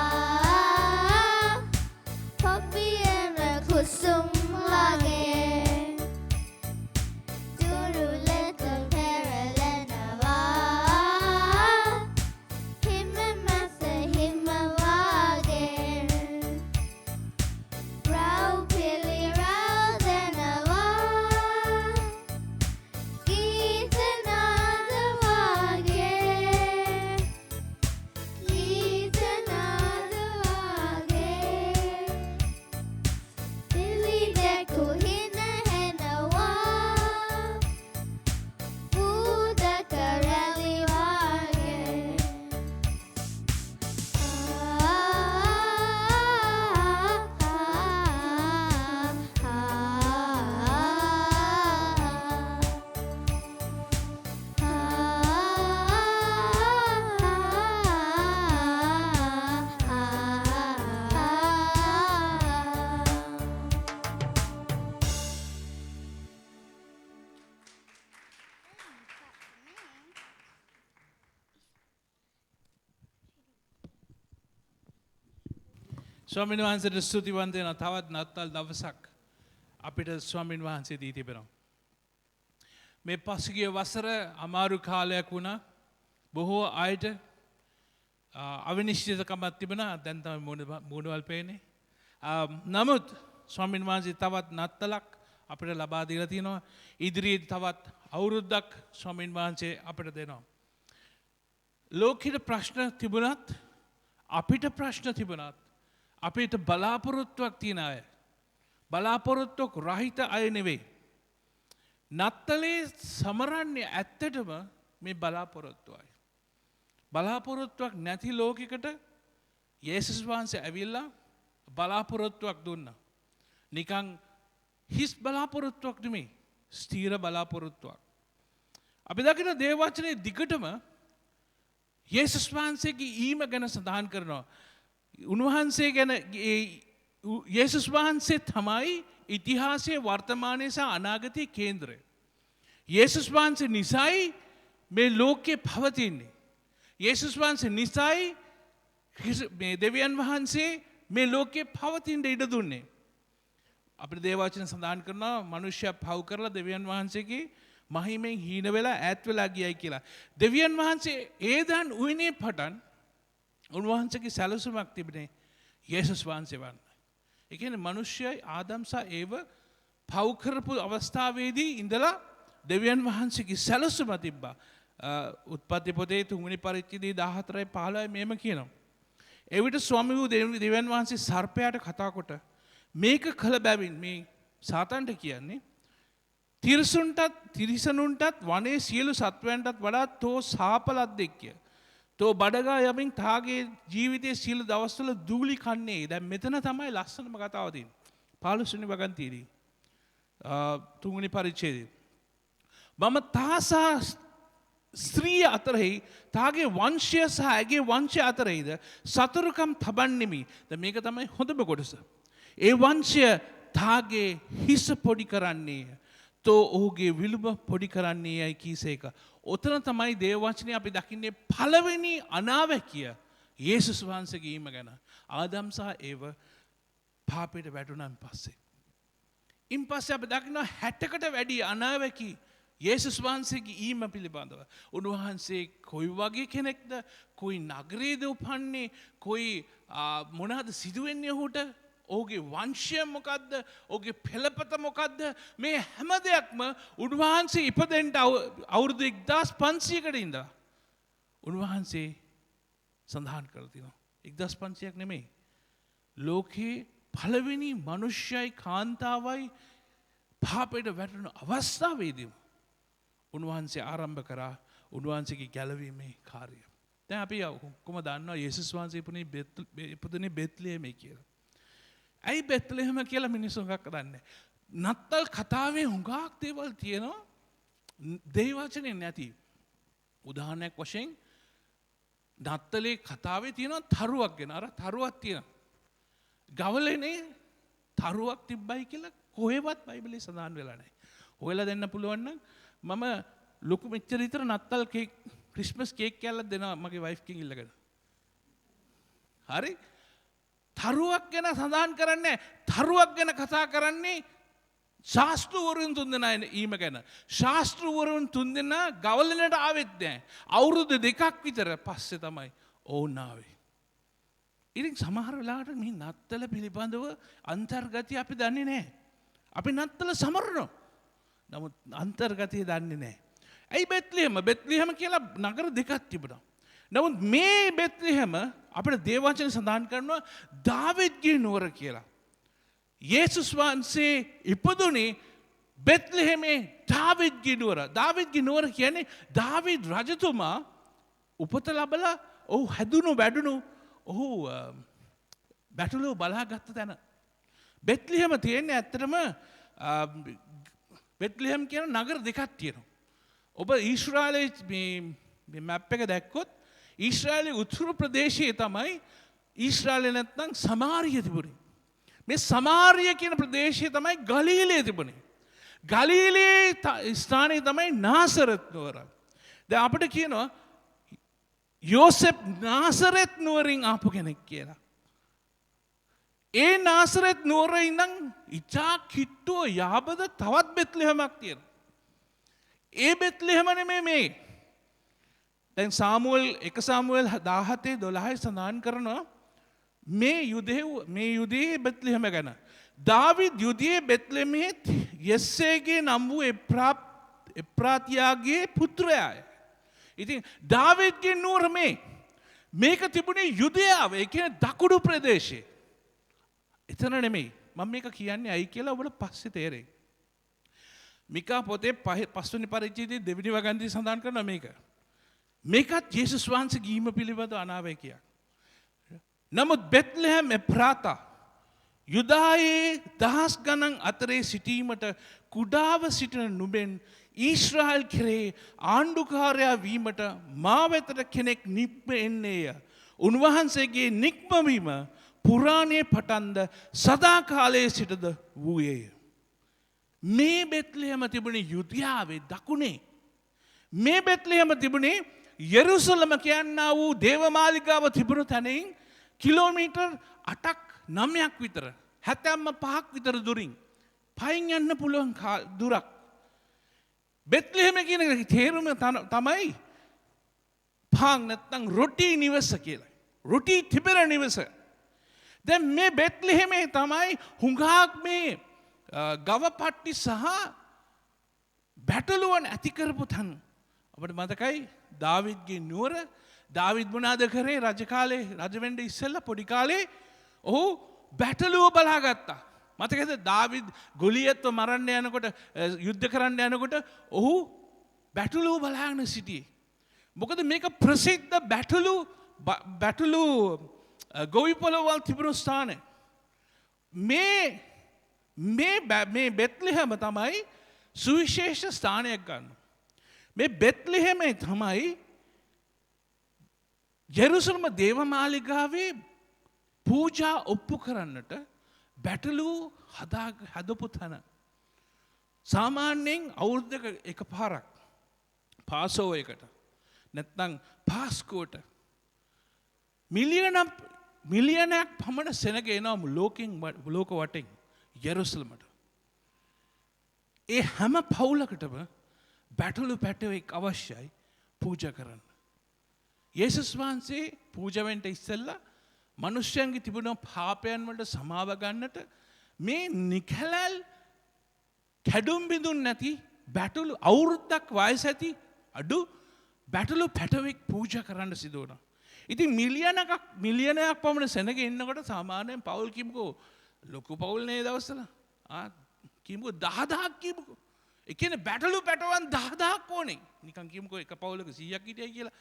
පොපියන කුසුම් වගේ දුරුලෙත පෙරලෙනවා හිම මැස හිම වාගේ රවුපිලි රවුදෙනවා ගීත නාද වාගේ ගීත නාද වාගේ දිවිදෙකු හිනහෙනවා මුහුදක රැලි වාගේ ස්වාමීන් වහන්සේට ස්තුතිවන්ත වෙන තවත් නත්තල් දවසක් අපිට ස්වාමීන් වහන්සේ දී තිබෙනවා. මේ පසුගිය වසර අමාරු කාලයක් වුණා. බොහෝ අයට අවිනිශ්චිතකමක් තිබුණා. දැන් තමයි මූණවල් පේන්නේ. නමුත් ස්වාමීන් වහන්සේ තවත් නත්තලක් අපිට ලබා දීලා තියෙනවා. ඉදිරියේ තවත් අවුරුද්දක් ස්වාමීන් වහන්සේ අපිට දෙනවා. ලෝකෙට ප්‍රශ්න තිබුණත් අපිට ප්‍රශ්න තිබුණත් අපිට බලාපොරොත්තුවක් තියෙන අය. බලාපොරොත්තුවක් රහිත අය නෙවෙයි. නත්තලේ සමරන්නේ ඇත්තටම මේ බලාපොරොත්තුවයි. බලාපොරොත්තුවක් නැති ලෝකෙකට යේසුස් වහන්සේ ඇවිල්ලා බලාපොරොත්තුවක් දුන්නා. නිකන් හිස් බලාපොරොත්තුවක් නෙමෙයි. ස්ථීර බලාපොරොත්තුවක්. අපි දකින දේව වචනේ දිගටම යේසුස් වහන්සේගේ ඊම ගැන සඳහන් කරනවා. උන්වහන්සේ ගැන යේසුස් වහන්සේ තමයි ඉතිහාසයේ වර්තමානයේ සහ අනාගතයේ කේන්ද්‍රය. යේසුස් වහන්සේ නිසයි මේ ලෝකේ පවතින්නේ. යේසුස් වහන්සේ නිසයි මේ දෙවියන් වහන්සේ මේ ලෝකේ පවතින්න ඉඩ දුන්නේ. අපිට දේව වචන සඳහන් කරනවා මිනිස්සයා පව් කරලා දෙවියන් වහන්සේගේ මහිමෙන් හීන වෙලා ඈත් වෙලා ගියයි කියලා. දෙවියන් වහන්සේ ඒදන් උයනේ පටන් උන්වහන්සේගේ සැලසුමක් තිබුණේ යේසුස් වහන්සේ වන්න. ඒ කියන්නේ මිනිස්සයයි ආදම් සහ ඒව පව් කරපු අවස්ථාවේදී ඉඳලා දෙවියන් වහන්සේගේ සැලසුම තිබ්බා. උත්පත්ති පොතේ 3 වෙනි පරිච්ඡේදයේ 14:15 මෙහෙම කියනවා. එවිට ස්වාමී වූ දෙවියන් වහන්සේ සර්පයාට කතා කොට මේක කළ බැවින් මේ සාතන්ට කියන්නේ තිරිසනුන්ටත් වනේ සියලු සත්වයන්ටත් වඩා තෝ සාපලද්දෙක් කිය. තෝ බඩගා යමින් තාගේ ජීවිතයේ සියලු දවස්වල දූලි කන්නේ. දැන් මෙතන තමයි ලස්සනම කතාව තියෙන්නේ. 15 වෙනි වගන්තියේදී 3 වෙනි පරිච්ඡේදයේ මම තාසා ස්ත්‍රිය අතරෙහි තාගේ වංශය සහ ඇගේ වංශය අතරෙහිද සතුරුකම් තබන්නෙමි. දැන් මේක තමයි හොඳම කොටස. ඒ වංශය තාගේ හිස පොඩි කරන්නේය. තෝ ඔහුගේ විලුඹ පොඩි කරන්නේ යයි කීසේක. ඔතන තමයි දේව වචනේ අපි දකින්නේ පළවෙනි අනාවැකිය යේසුස් වහන්සේගේ ඊම ගැන. ආදම් සහ ඒව පාපයට වැටුණාන් පස්සේ. ඉන් පස්සේ අපි දකිනවා 60කට වැඩි අනාවැකි යේසුස් වහන්සේගේ ඊම පිළිබඳව. උන්වහන්සේ කොයි වගේ කෙනෙක්ද, කොයි නගරයේද උපන්නේ, කොයි මොනවද සිදුවෙන්නේ ඔහුට, ඔහුගේ වංශය මොකද්ද, ඔහුගේ පෙළපත මොකද්ද, මේ හැම දෙයක්ම උන්වහන්සේ ඉපදෙන්න අවුරුදු 1500කට ඉඳලා උන්වහන්සේ සඳහන් කරලා තියෙනවා. 1500ක් නෙමෙයි. ලෝකේ පළවෙනි මනුෂ්‍යයි කාන්තාවයි පාපයට වැටෙන අවස්ථාවේදීම උන්වහන්සේ ආරම්භ කරා උන්වහන්සේගේ ගැලවීමේ කාර්යය. දැන් අපි කොහොම දන්නවා යේසුස් වහන්සේ ඉපදුනේ බෙත්ලෙහෙමේ කියලා. ඇයි බෙත්ලෙහෙම කියලා මිනිස්සු හුඟක් දන්නේ. නත්තල් කතාවේ හුඟක් දේවල් තියෙනවා දෙවි වචනේ නැති. උදාහරණයක් වශයෙන් නත්තලේ කතාවේ තියෙනවා තරුවක් ගැන. අර තරුවක් තියෙනවා. ගවලනේ තරුවක් තිබ්බයි කියලා කොහෙවත් බයිබලයේ සඳහන් වෙලා නැහැ. හොයලා දෙන්න පුළුවන් නම් මම ලොකු මෙච්චර විතර නත්තල් කේක් ක්‍රිස්මස් කේක් කෑල්ලක් දෙනවා මගේ වයිෆ් කින් ඉල්ලගෙන. හරි? තරුවක් ගැන සඳහන් කරන්නේ තරුවක් ගැන කතා කරන්නේ ශාස්ත්‍රවරුන් තුන්දෙනා ඊම ගැන. ශාස්ත්‍රවරුන් තුන්දෙනා ගවලනට ආවෙත් නැහැ. අවුරුදු 2ක් විතර පස්සේ තමයි ඕන් ආවේ. ඉතින් සමහර වෙලාවට මේ නත්තල පිළිබඳව අන්තර්ගතය අපි දන්නේ නැහැ. අපි නත්තල සමරනවා. නමුත් අන්තර්ගතය දන්නේ නැහැ. ඇයි බෙත්ලෙහෙම කියලා නගර දෙකක් තිබුණා. නමුත් මේ බෙත්ලෙහෙම අපිට දේවවචන සඳහන් කරනවා දාවිද්ගේ නුවර කියලා. යේසුස් වහන්සේ ඉපදුනේ බෙත්ලෙහෙමේ දාවිද්ගේ නුවර. දාවිද්ගේ නුවර කියන්නේ දාවිද් රජතුමා උපත ලැබලා ඔහු හැදුණු වැඩුණු ඔහු බැටළුව බලාගත්ත තැන. බෙත්ලෙහෙම තියෙන්නේ ඇත්තටම බෙත්ලෙහෙම් කියන නගර දෙකක් තියෙනවා. ඔබ ඊශ්‍රායලයේ මේ මැප් එක දැක්කොත් ඊශ්‍රායලයේ උතුරු ප්‍රදේශයේ තමයි ඊශ්‍රායලේ නැත්නම් සමාරිය තිබුණේ. මේ සමාරිය කියන ප්‍රදේශයේ තමයි ගලීලය තිබුණේ. ගලීලයේ ස්ථානයේ තමයි නාසරත් නුවර. දැන් අපිට කියනවා යෝසෙප් නාසරත් නුවරින් ආපු කෙනෙක් කියලා. ඒ නාසරත් නුවර ඉඳන් ඉච්ඡා කිට්ටුව යාබද තවත් බෙත්ලෙහෙමක් තියෙනවා. ඒ බෙත්ලෙහෙම නෙමෙයි මේ. දැන් සාමුවෙල් 1 සාමුවෙල් 17:12 සඳහන් කරනවා මේ යුදේ බෙත්ලෙහෙම ගැන. දාවිද් යුදේ බෙත්ලෙහෙමේ යෙස්සේගේ නම් වූ එප්‍රාතියාගේ පුත්‍රයාය. ඉතින් දාවිද්ගේ නුවර මේක තිබුණේ යුදයාව, ඒ කියන්නේ දකුණු ප්‍රදේශයේ. එතන නෙමෙයි. මම මේක කියන්නේ ඇයි කියලා ඔබට පස්සේ තේරෙයි. මිකා පොතේ 5 වෙනි පරිච්ඡේදයේ 2 වෙනි වගන්තිය සඳහන් කරනවා මේක. මේකත් යේසුස් වහන්සේ ගීම පිළිබඳ අනාවැකියක්. නමුත් බෙත්ලෙහෙම් එප්‍රාතා යුදායේ දහස් ගණන් අතරේ සිටීමට කුඩාව සිටින නුඹෙන් ඊශ්‍රායල් කෙරේ ආණ්ඩුකාරයා වීමට මා වෙතට කෙනෙක් නික්ම එන්නේය. උන්වහන්සේගේ නික්මවීම පුරාණයේ පටන්ද සදාකාලයේ සිටද වූයේය. මේ බෙත්ලෙහෙම තිබුණේ යුදයාවේ දකුණේ. මේ බෙත්ලෙහෙම තිබුණේ යෙරුසලම කියන්නා වූ දේවමාලිගාව තිබුණු තැනින් කිලෝමීටර් 8ක් 9ක් විතර 75ක් විතර දුරින් පයින් යන්න පුළුවන් දුරක්. බෙත්ලෙහෙම කියන තේරුම තමයි පාන් නැත්නම් රොටි නිවස කියලා. රොටි තිබෙන නිවස. දැන් මේ බෙත්ලෙහෙමේ තමයි හුඟක් මේ ගවපට්ටි සහ බැටළුවන් ඇති කරපු තැන. අපිට මතකයි දාවිද්ගේ නුවර. දාවිද් මොනවාද කරේ රජ කාලේ රජ වෙන්න ඉස්සෙල්ලා පොඩි කාලේ ඔහු බැටළුව බලාගත්තා. මතකද දාවිද් ගොලියත්ව මරන්න යනකොට යුද්ධ කරන්න යනකොට ඔහු බැටළුව බලාගෙන සිටියේ. මොකද මේක ප්‍රසිද්ධ බැටළු ගොවිපළවල් තිබුණු ස්ථානය. මේ බෙත්ලෙහෙම තමයි සුවිශේෂ ස්ථානයක් ගන්න. මේ බෙත්ලෙහෙමේ තමයි ජෙරුසලම දේවමාලිගාවේ පූජා ඔප්පු කරන්නට බැටළුව හදපු තැන. සාමාන්‍යයෙන් අවුරුද්දක එක පාරක් පාසෝව එකට නැත්නම් පාස්කෝට මිලියනයක් පමණ සෙනග එනවා ලෝක වටෙන් යෙරුසලමට. ඒ හැම පවුලකටම බැටළු පැටවෙක් අවශ්‍යයි පූජා කරන්න. යේසුස් වහන්සේ පූජා වෙන්න ඉස්සෙල්ලා මිනිස්යන්ගේ තිබුණ පාපයන් වලට සමාව ගන්නට මේ නිකලල් කැඩුම් බිඳුන් නැති බැටළු අවුරුද්දක් වයස ඇති අඩු බැටළු පැටවෙක් පූජා කරන්න සිදු වුණා. ඉතින් මිලියනයක් පමණ සෙනග ඉන්නකොට සාමාන්‍යයෙන් පවුල් කිමුකෝ ලොකු පවුල් නේ දවස්වල කිමුකෝ 10000ක් කිමුකෝ. ඒ කියන්නේ බැටළු පැටවන් 10000ක් ඕනේ. නිකන් කිමුකෝ එක පවුලක 100ක් හිටියයි කියලා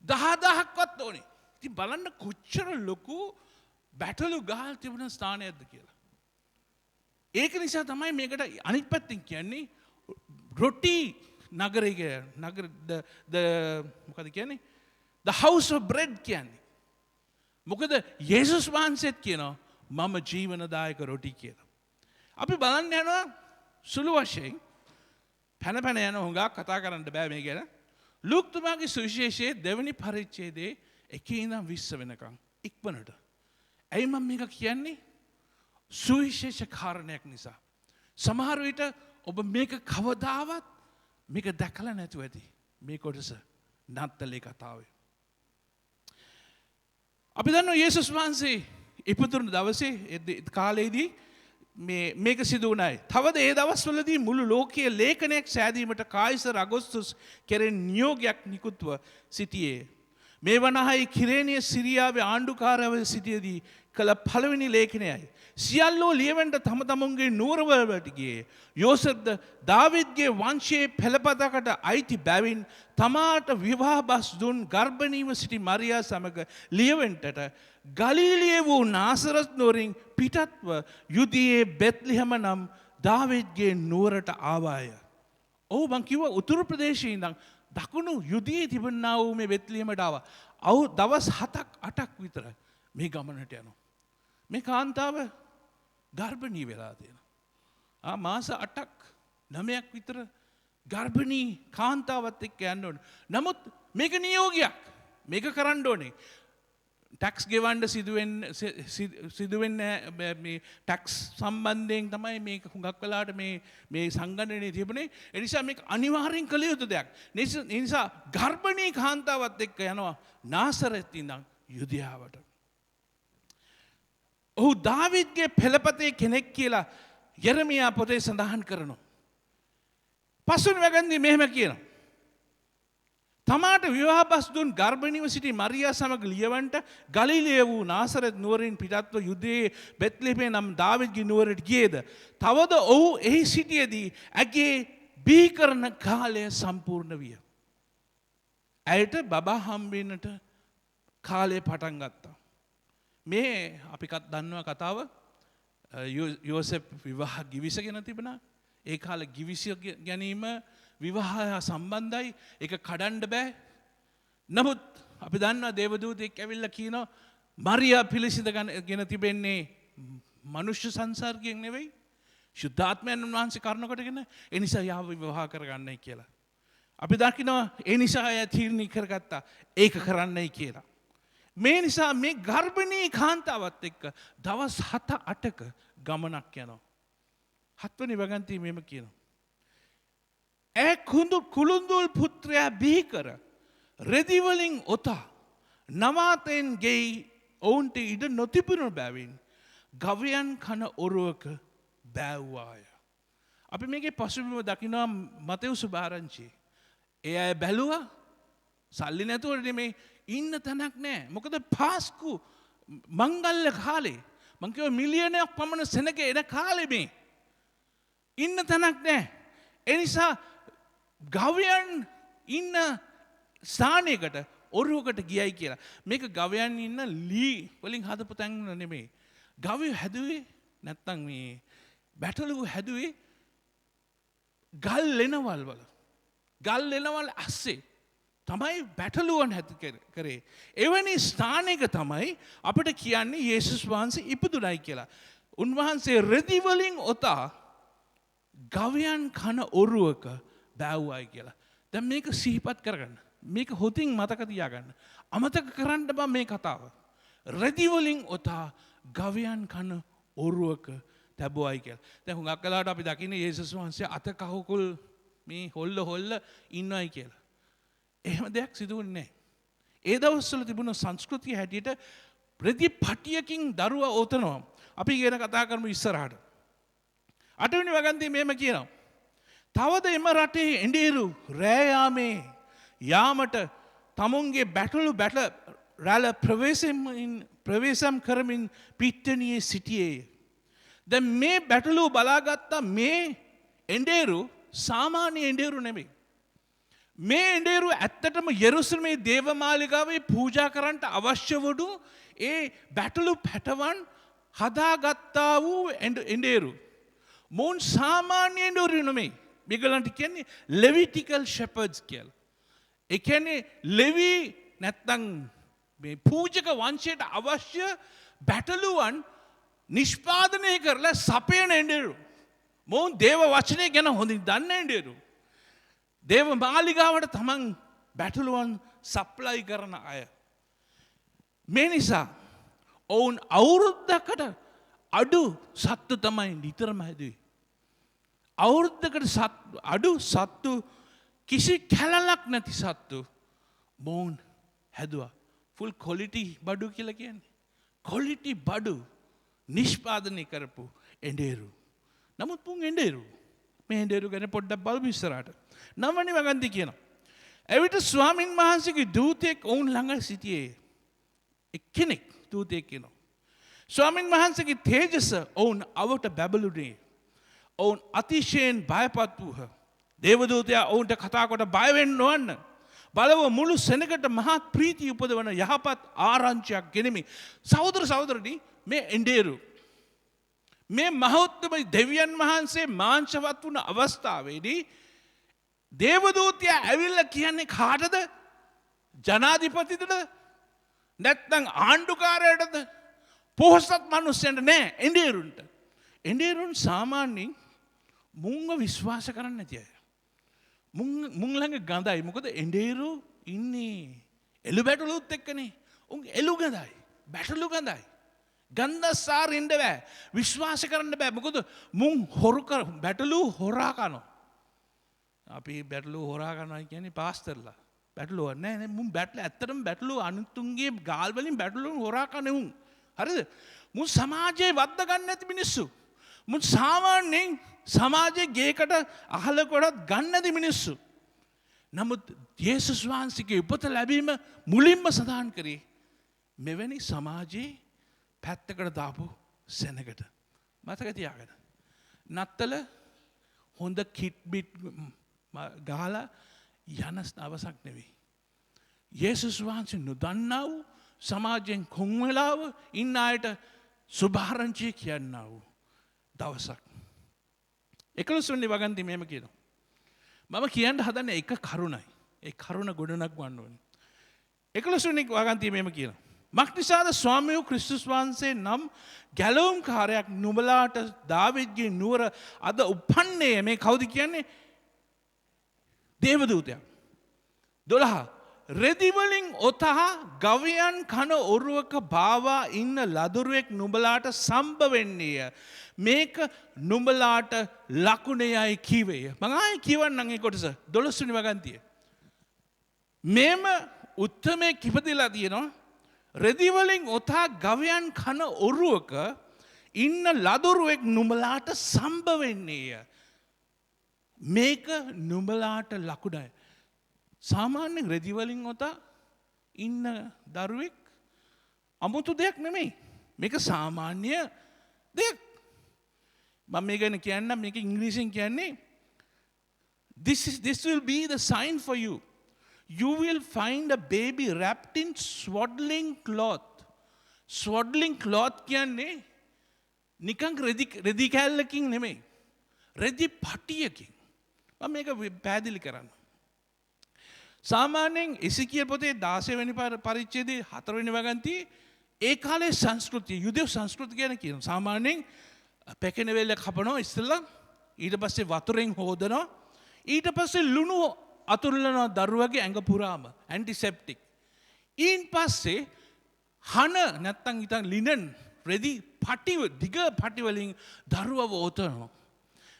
10000ක්වත් ඕනේ. ඉතින් බලන්න කොච්චර ලොකු බැටළු ගහල් තිබුණ ස්ථානයක්ද කියලා. ඒක නිසා තමයි මේකට අනිත් පැත්තෙන් කියන්නේ රොටි නගරය නගර මොකද කියන්නේ the house of bread කියන්නේ. මොකද යේසුස් වහන්සේත් කියනවා මම ජීවනදායක රොටි කියලා. අපි බලන්න යනවා සුළු වශයෙන් පැන යන හොඟක් කතා කරන්න බෑ මේ ගැන. ලූක් තුමාගේ සුවිශේෂයේ දෙවෙනි පරිච්ඡේදයේ 1 ඉඳන් 20 වෙනකම් ඉක්මනට. ඇයි මම මේක කියන්නේ? සුවිශේෂ කාරණයක් නිසා. සමහර විට ඔබ මේක කවදාවත් මේක දැකලා නැතුව ඇති. මේ කොටස නත්තලේ කතාවේ. අපි දන්නවා යේසුස් වහන්සේ ඉපදුණු දවසේ කාලේදී මේක සිදු වුණායි. තවද ඒ දවස්වලදී මුළු ලෝකයේ ලේඛනයක් සෑදීමට කායිසර් අගොස්තුස් කෙරෙන් නියෝගයක් නිකුත්ව සිටියේ. මේ වනහයි කිරේනිය සිරියාවේ ආණ්ඩුකාරව සිටියේදී කළ පළවෙනි ලේඛනයයි. සියල්ලෝ ලියවෙන්න තම තමුන්ගේ නුවරවලට ගියේ. යෝසෙෆ්ද දාවිද්ගේ වංශයේ පෙළපතකට අයිති බැවින් තමාට විවාහ බස් දුන් ගර්භණීව සිටි මරියා සමග ලියවෙන්නට ගලීලිය වූ නාසරත් නුවරින් පිටත්ව යුදියේ බෙත්ලිහෙම නම් දාවිද්ගේ නුවරට ආවාය. ඔව් මං කිව්වා උතුරු ප්‍රදේශයේ ඉඳන් දකුණු යුදියේ තිබෙනා වූ මේ බෙත්ලිහෙමට ආවා. දවස් 7ක් 8ක් විතර මේ ගමනට යනවා. මේ කාන්තාව ගර්භණී වෙලා තියෙනවා. මාස 8ක් 9ක් විතර ගර්භණී කාන්තාවත් එක්ක යන්න ඕනේ. නමුත් මේක නියෝගයක්. මේක කරන්න ඕනේ. ටැක්ස් ගෙවන්න සිදුවෙන්නේ මේ ටැක්ස් සම්බන්ධයෙන් තමයි මේක හුඟක් වෙලාට මේ සංගණනයේ තිබුණේ. ඒ නිසා මේක අනිවාර්යෙන් කළ යුතු දෙයක්. ඒ නිසා ගර්භණී කාන්තාවත් එක්ක යනවා නාසරෙත් ඉඳන් යුදියාවට. ඔහු දාවිද්ගේ පෙළපතේ කෙනෙක් කියලා යෙරමියා පොතේ සඳහන් කරනවා. පසුන වැගන්දී මෙහෙම කියනවා. තමාට විවාහ බස් දුන් ගර්භණීව සිටි මරියා සමග ලියවන්ට ගලිලිය වූ නාසරෙත් නුවරින් පිටත්ව යුදයේ බෙත්ලෙහෙම නම් දාවිද්ගේ නුවරට ගියේද. තවද ඔහු එහි සිටියේදී ඇගේ බිහි කරන කාලය සම්පූර්ණ විය. ඇයට බබා හම්බෙන්නට කාලය පටන් ගත්තා. මේ අපි දන්නවා කතාව යෝසෙෆ් විවාහ ගිවිසගෙන තිබුණා. ඒ කාලේ ගිවිස ගැනීම විවාහය සම්බන්ධයි. ඒක කඩන්න බෑ. නමුත් අපි දන්නවා දේවදූතෙක් ඇවිල්ලා කියනවා මරියා පිළිසිඳගෙන තිබෙන්නේ මනුෂ්‍ය සංසර්ගයෙන් නෙවෙයි ශුද්ධාත්මයන් වහන්සේ කරුණ කොටගෙන ඒ නිසා යාව විවාහ කරගන්නයි කියලා. අපි දකිනවා ඒ නිසා අය තීරණය කරගත්තා ඒක කරන්නයි කියලා. මේ නිසා මේ ගර්භණී කාන්තාවත් එක්ක දවස් 7-8ක ගමනක් යනවා. 7 වෙනි වගන්තියේ මෙහෙම කියනවා. ඒ කුළුඳුල් පුත්‍රයා බිහි කර රෙදි වලින් ඔතා නවාතෙන් ගෙයි ඔවුන්ට ඉඩ නොතිබුණු බැවින් ගවයන් කන ඔරුවක බෑව්වාය. අපි මේකේ පසුබිම දකිනවා මතෙවුස් භාරංචියේ. ඒ අය බැලුවා සල්ලි නැතුව නෙමෙයි ඉන්න තැනක් නැහැ. මොකද පාස්කු මංගල්‍ය කාලේ මං කියව මිලියනයක් පමණ සෙනග එන කාලේ මේ ඉන්න තැනක් නැහැ. ඒ නිසා ගවයන් ඉන්න ස්ථානයකට ඔරුවකට ගියයි කියලා. මේක ගවයන් ඉන්න ලී වලින් හදපු තැන් නෙමෙයි. ගවයෝ හැදුවේ නැත්තම් මේ බැටළුව හැදුවේ ගල් ලෙනවල් වල. ගල් ලෙනවල් ඇස්සේ තමයි බැටළුවන් හැදි කරේ. එවැනි ස්ථානයක තමයි අපිට කියන්නේ යේසුස් වහන්සේ ඉපදුණයි කියලා. උන්වහන්සේ රෙදි වලින් ඔතා ගවයන් කන ඔරුවක බෑව්වයි කියලා. දැන් මේක සිහිපත් කරගන්න. මේක හොතින් මතක තියාගන්න. අමතක කරන්න බෑ මේ කතාව. රෙදි වලින් ඔතා ගවයන් කන ඔරුවක තැබුවයි කියලා. දැන් හුඟක් වෙලාවට අපි දකින්නේ යේසුස් වහන්සේ අත කහකුල් මේ හොල්ල ඉන්නවයි කියලා. එහෙම දෙයක් සිදු වෙන්නේ නැහැ. ඒ දවස්වල තිබුණ සංස්කෘතිය හැටියට රෙදි පටියකින් දරුවා ඕතනවා. අපි කියන කතා කරමු ඉස්සරහට. 8 වෙනි වගන්තියේ මෙහෙම කියනවා. තවද එම රටේ එඬේරු රෑ යාමට තමුන්ගේ රැළ ප්‍රවේශම් කරමින් පිට්ටනියේ සිටියේය. දැන් මේ බැටළුව බලාගත්තා මේ එඬේරු සාමාන්‍ය එඬේරු නෙමෙයි. මේ එඬේරු ඇත්තටම යෙරුසලමේ දේවමාලිගාවේ පූජා කරන්නට අවශ්‍ය වුණු ඒ බැටළු පැටවන් හදාගත්තා වූ එඬේරු. මොවුන් සාමාන්‍ය එඬේරු නෙමෙයි. මේගොල්ලන්ට කියන්නේ ලෙවිටිකල් ෂෙපර්ඩ්ස් කියලා. ඒ කියන්නේ ලෙවි නැත්තම් මේ පූජක වංශයට අවශ්‍ය බැටළුවන් නිෂ්පාදනය කරලා සපයන එඬේරු. මොවුන් දේව වචනය ගැන හොඳින් දන්න එඬේරු. දේව මාලිගාවට තමන් බැටළුවන් සප්ලයි කරන අය. මේ නිසා ඔවුන් අවුරුද්දකට අඩු සත්තු තමයි නිතරම හැදුවේ. අවුරුද්දකට අඩු සත්තු කිසි කැලලක් නැති සත්තු මොවුන් හැදුවා. ෆුල් කොලිටි බඩු කියලා කියන්නේ. කොලිටි බඩු නිෂ්පාදනය කරපු එඬේරු. නමුත් මුන් එඬේරු මේ එඬේරු ගැන පොඩ්ඩක් බලමු ඉස්සරහට. 9 වෙනි වගන්ති කියනවා. එවිට ස්වාමින් වහන්සේගේ දූතයෙක් ඔවුන් ළඟ සිටියේ. එක්කෙනෙක් දූතයෙක් කියනවා. ස්වාමින් වහන්සේගේ තේජස ඔවුන් අවට බැබළුනේ. ඔවුන් අතිශයින් බයපත් වූහ. දේවදූතයා ඔවුන්ට කතා කොට බය වෙන්න නොවන්න. බලව මුළු සෙනගට මහත් ප්‍රීතිය උපදවන යහපත් ආරංචියක් ගෙනෙමි. සහෝදරනි මේ එඬේරු මේ මහෞත්ම දෙවියන් වහන්සේ මාංශවත් වුණ අවස්ථාවේදී දේවදූතයා ඇවිල්ලා කියන්නේ කාටද? ජනාධිපතිටද? නැත්නම් ආණ්ඩුකාරයටද? පොහොසත් මිනිස්සුන්ට නෑ, එඬේරුන්ට. එඬේරුන් සාමාන්‍යයෙන් මුංග විශ්වාස කරන්නේ නැති අය. මුං ළඟ ගඳයි. මොකද එඬේරු ඉන්නේ එළු බැටළුත් එක්කනේ. උන් එළු ගඳයි, බැටළු ගඳයි. ගන්ධසාර ඉන්න බෑ. විශ්වාස කරන්න බෑ. මොකද මුං බැටළු හොරා කනවා. අපි බැටළු හොරා කනවා කියන්නේ පාස්තරලා. බැටළුව නෑ මුන් බැටළු ඇත්තටම බැටළු අනුතුන්ගේ ගාල් වලින් බැටළු හොරා කන්නේ උන්. හරිද? මුන් සමාජයේ වද්ද ගන්න නැති මිනිස්සු. මුන් සාමාන්‍යයෙන් සමාජයේ ගේකට අහල කොටත් ගන්න නැති මිනිස්සු. නමුත් යේසුස් වහන්සේගේ උපත ලැබීම මුලින්ම සඳහන් කරේ මෙවැනි සමාජයේ පැත්තකට දාපු සෙනගට. මතක තියාගන්න. නත්තල හොඳ කිට් බිට් ගහලා යන දවසක් නෙවෙයි. යේසුස් වහන්සේ නොදන්නා වූ සමාජයෙන් කොන් වෙලාව ඉන්න අයට සුභාරංචිය කියන්නා වූ දවසක්. 11 වෙනි වගන්ති මෙහෙම කියනවා. මම කියන්න හදන්නේ එක කරුණයි. ඒ කරුණ ගොඩනගවන්න ඕනේ. 11 වෙනි වගන්ති මෙහෙම කියනවා. මක්නිසාද ස්වාමී ක්‍රිස්තුස් වහන්සේ නම් ගැලවුම් කාර්යයක් නුඹලාට දාවිද්ගේ නුවර අද උපන්නේ. මේ කවුද කියන්නේ? දේවදූතයා. 12 රෙදි වලින් ඔතහ ගවයන් කන ඔරුවක බාවා ඉන්න ලදරුවෙක් නුඹලාට සම්බ වෙන්නේය. මේක නුඹලාට ලකුණයයි කීවේය. මම ආයේ කියවන්නම් ඒ කොටස 12 වෙනි වගන්තිය. මේම උත්තමේ කිපදිලා තියෙනවා. රෙදි වලින් ඔතහ ගවයන් කන ඔරුවක ඉන්න ලදරුවෙක් නුඹලාට සම්බ වෙන්නේය. මේක නුඹලාට ලකුණයි. සාමාන්‍ය රෙදි වලින් ඔතා ඉන්න දරුවෙක් අමුතු දෙයක් නෙමෙයි. මේක සාමාන්‍ය දෙයක්. මම මේක ගැන කියන්නම්. මේක ඉංග්‍රීසියෙන් කියන්නේ this will be the sign for you. You will find a baby wrapped in swaddling cloth. Swaddling cloth කියන්නේ නිකන් රෙදි කැල්ලකින් නෙමෙයි. රෙදි පටියකින්. මම මේක පැහැදිලි කරන්න. සාමාන්‍යයෙන් එසේකියල් පොතේ 16 වෙනි පරිච්ඡේදයේ 4 වෙනි වගන්තියේ ඒ කාලේ සංස්කෘතිය යුදෙව් සංස්කෘතිය ගැන කියනවා. සාමාන්‍යයෙන් පැකෙන වෙල්ල කපනවා ඉස්සෙල්ලා, ඊට පස්සේ වතුරෙන් හොදනවා, ඊට පස්සේ ලුණු අතුල්ලනවා දරුවගේ ඇඟ පුරාම ඇන්ටිසෙප්ටික්. ඊන් පස්සේ හන නැත්තම් ඉතින් ලිනන් රෙදි පටි දිග පටි වලින් දරුවව ඔතනවා.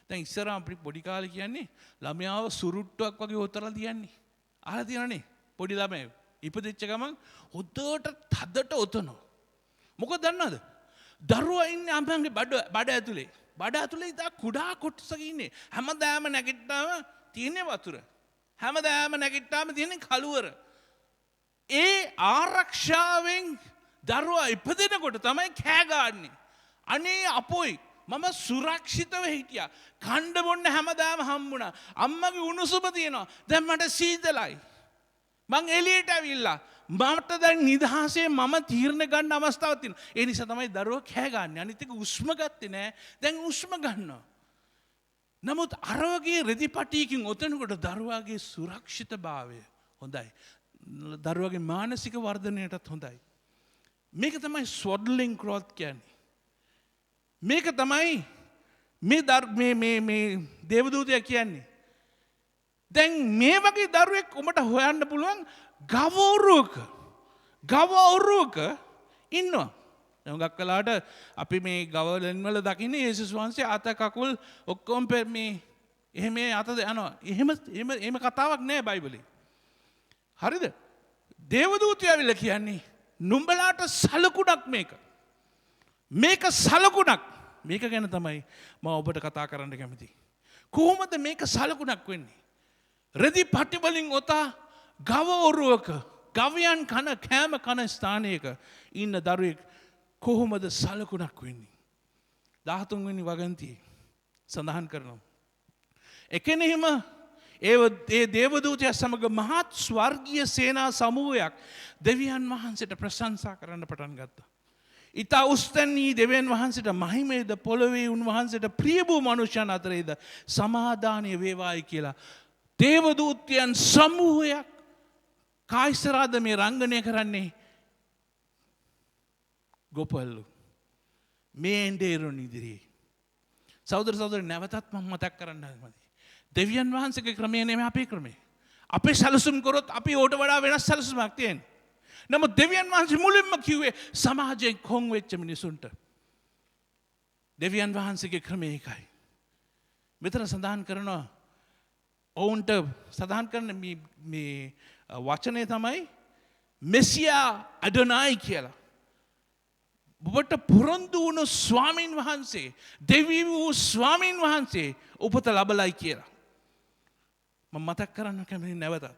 දැන් ඉස්සර අපි පොඩි කාලේ කියන්නේ ළමයාව සුරුට්ටුවක් වගේ උතරලා තියන්නේ. අහලා තියෙනවනේ පොඩි ළමයි ඉපදිච්ච ගමන් හොද්දට තදට ඔතනවා. මොකද දන්නවද? දරුවා ඉන්නේ අම්මගේ බඩ ඇතුලේ. බඩ ඇතුලේ ඉතින් කුඩා කොටසක ඉන්නේ. හැමදාම නැගිට්ටාම තියෙන්නේ වතුර. හැමදාම නැගිට්ටාම තියෙන්නේ කළුවර. ඒ ආරක්ෂාවෙන් දරුවා ඉපදෙනකොට තමයි කෑ ගහන්නේ. අනේ අපොයි මම සුරක්ෂිතව හිටියා. කණ්ඩ බොන්න හැමදාම හම්බුණා. අම්මගේ උණුසුම තියෙනවා. දැන් මට සීතලයි. මං එළියට ඇවිල්ලා මට දැන් නිදහසේ මම තීරණ ගන්න අවස්ථාවක් තියෙනවා. ඒ නිසා තමයි දරුවා කෑ ගන්න. අනිත් එක උස්ම ගත්තේ නෑ. දැන් උස්ම ගන්නවා. නමුත් අර වගේ රෙදිපටියකින් ඔතනකොට දරුවාගේ සුරක්ෂිතභාවය හොඳයි. දරුවාගේ මානසික වර්ධනයටත් හොඳයි. මේක තමයි ස්වොඩ්ලින් ක්‍රොත් කියන්නේ. මේක තමයි මේ දේවදූතයා කියන්නේ. දැන් මේ වගේ දරුවෙක් උඹට හොයන්න පුළුවන් ගවවරුවක ඉන්නවා. හුඟක් කලාට අපි මේ ගවලන් වල දකින්නේ යේසුස් වහන්සේ අත කකුල් ඔක්කොම මේ එහෙම අත යනවා. එහෙම කතාවක් නෑ බයිබලේ. හරිද? දේවදූතයා ඇවිල්ලා කියන්නේ නුඹලාට සලකුණක් මේක. මේක සලකුණක්. මේක ගැන තමයි මම ඔබට කතා කරන්න කැමතියි. කොහොමද මේක සලකුණක් වෙන්නේ? රෙදි පටි වලින් ඔතා ගව ඔරුවක ගවයන් කන කෑම කන ස්ථානයක ඉන්න දරුවෙක් කොහොමද සලකුණක් වෙන්නේ? 13 වෙනි වගන්තියේ සඳහන් කරනවා. එකෙනෙහිම ඒ දේවදූතයා සමග මහත් ස්වර්ගීය සේනා සමූහයක් දෙවියන් වහන්සේට ප්‍රශංසා කරන්න පටන් ගත්තා. ඉතා උස්තැනී දෙවියන් වහන්සේට මහිමේද පොළොවේ උන්වහන්සේට ප්‍රිය වූ මනුෂ්‍යයන් අතරේද සමාදානය වේවායි කියලා දේවදූතයන් සමූහයක් කායිසරාද මේ රංගනය කරන්නේ ගොපල්ලු මේ එන්ඩේරුන් ඉදිරියේ. සහෝදර සහෝදරි නැවතත් මම මතක් කරන්න හදන්නේ. දෙවියන් වහන්සේගේ ක්‍රමය නෙමෙයි අපේ ක්‍රමය. අපේ සැලසුම් කරොත් අපි ඕට වඩා වෙනස් සැලසුමක් තියෙනවා. නමුත් දෙවියන් වහන්සේ මුලින්ම කිව්වේ සමාජයෙන් කොන් වෙච්ච මිනිසුන්ට. දෙවියන් වහන්සේගේ ක්‍රමය ඒකයි. මෙතන සඳහන් කරනවා ඔවුන්ට සඳහන් කරන මේ වචනය තමයි මෙසියා අඩොනායි කියලා. ඔබට පුරොන්දු වුණු ස්වාමීන් වහන්සේ දෙවි වූ ස්වාමීන් වහන්සේ උපත ලබලයි කියලා. මම මතක් කරන්න කැමති නැවතත්.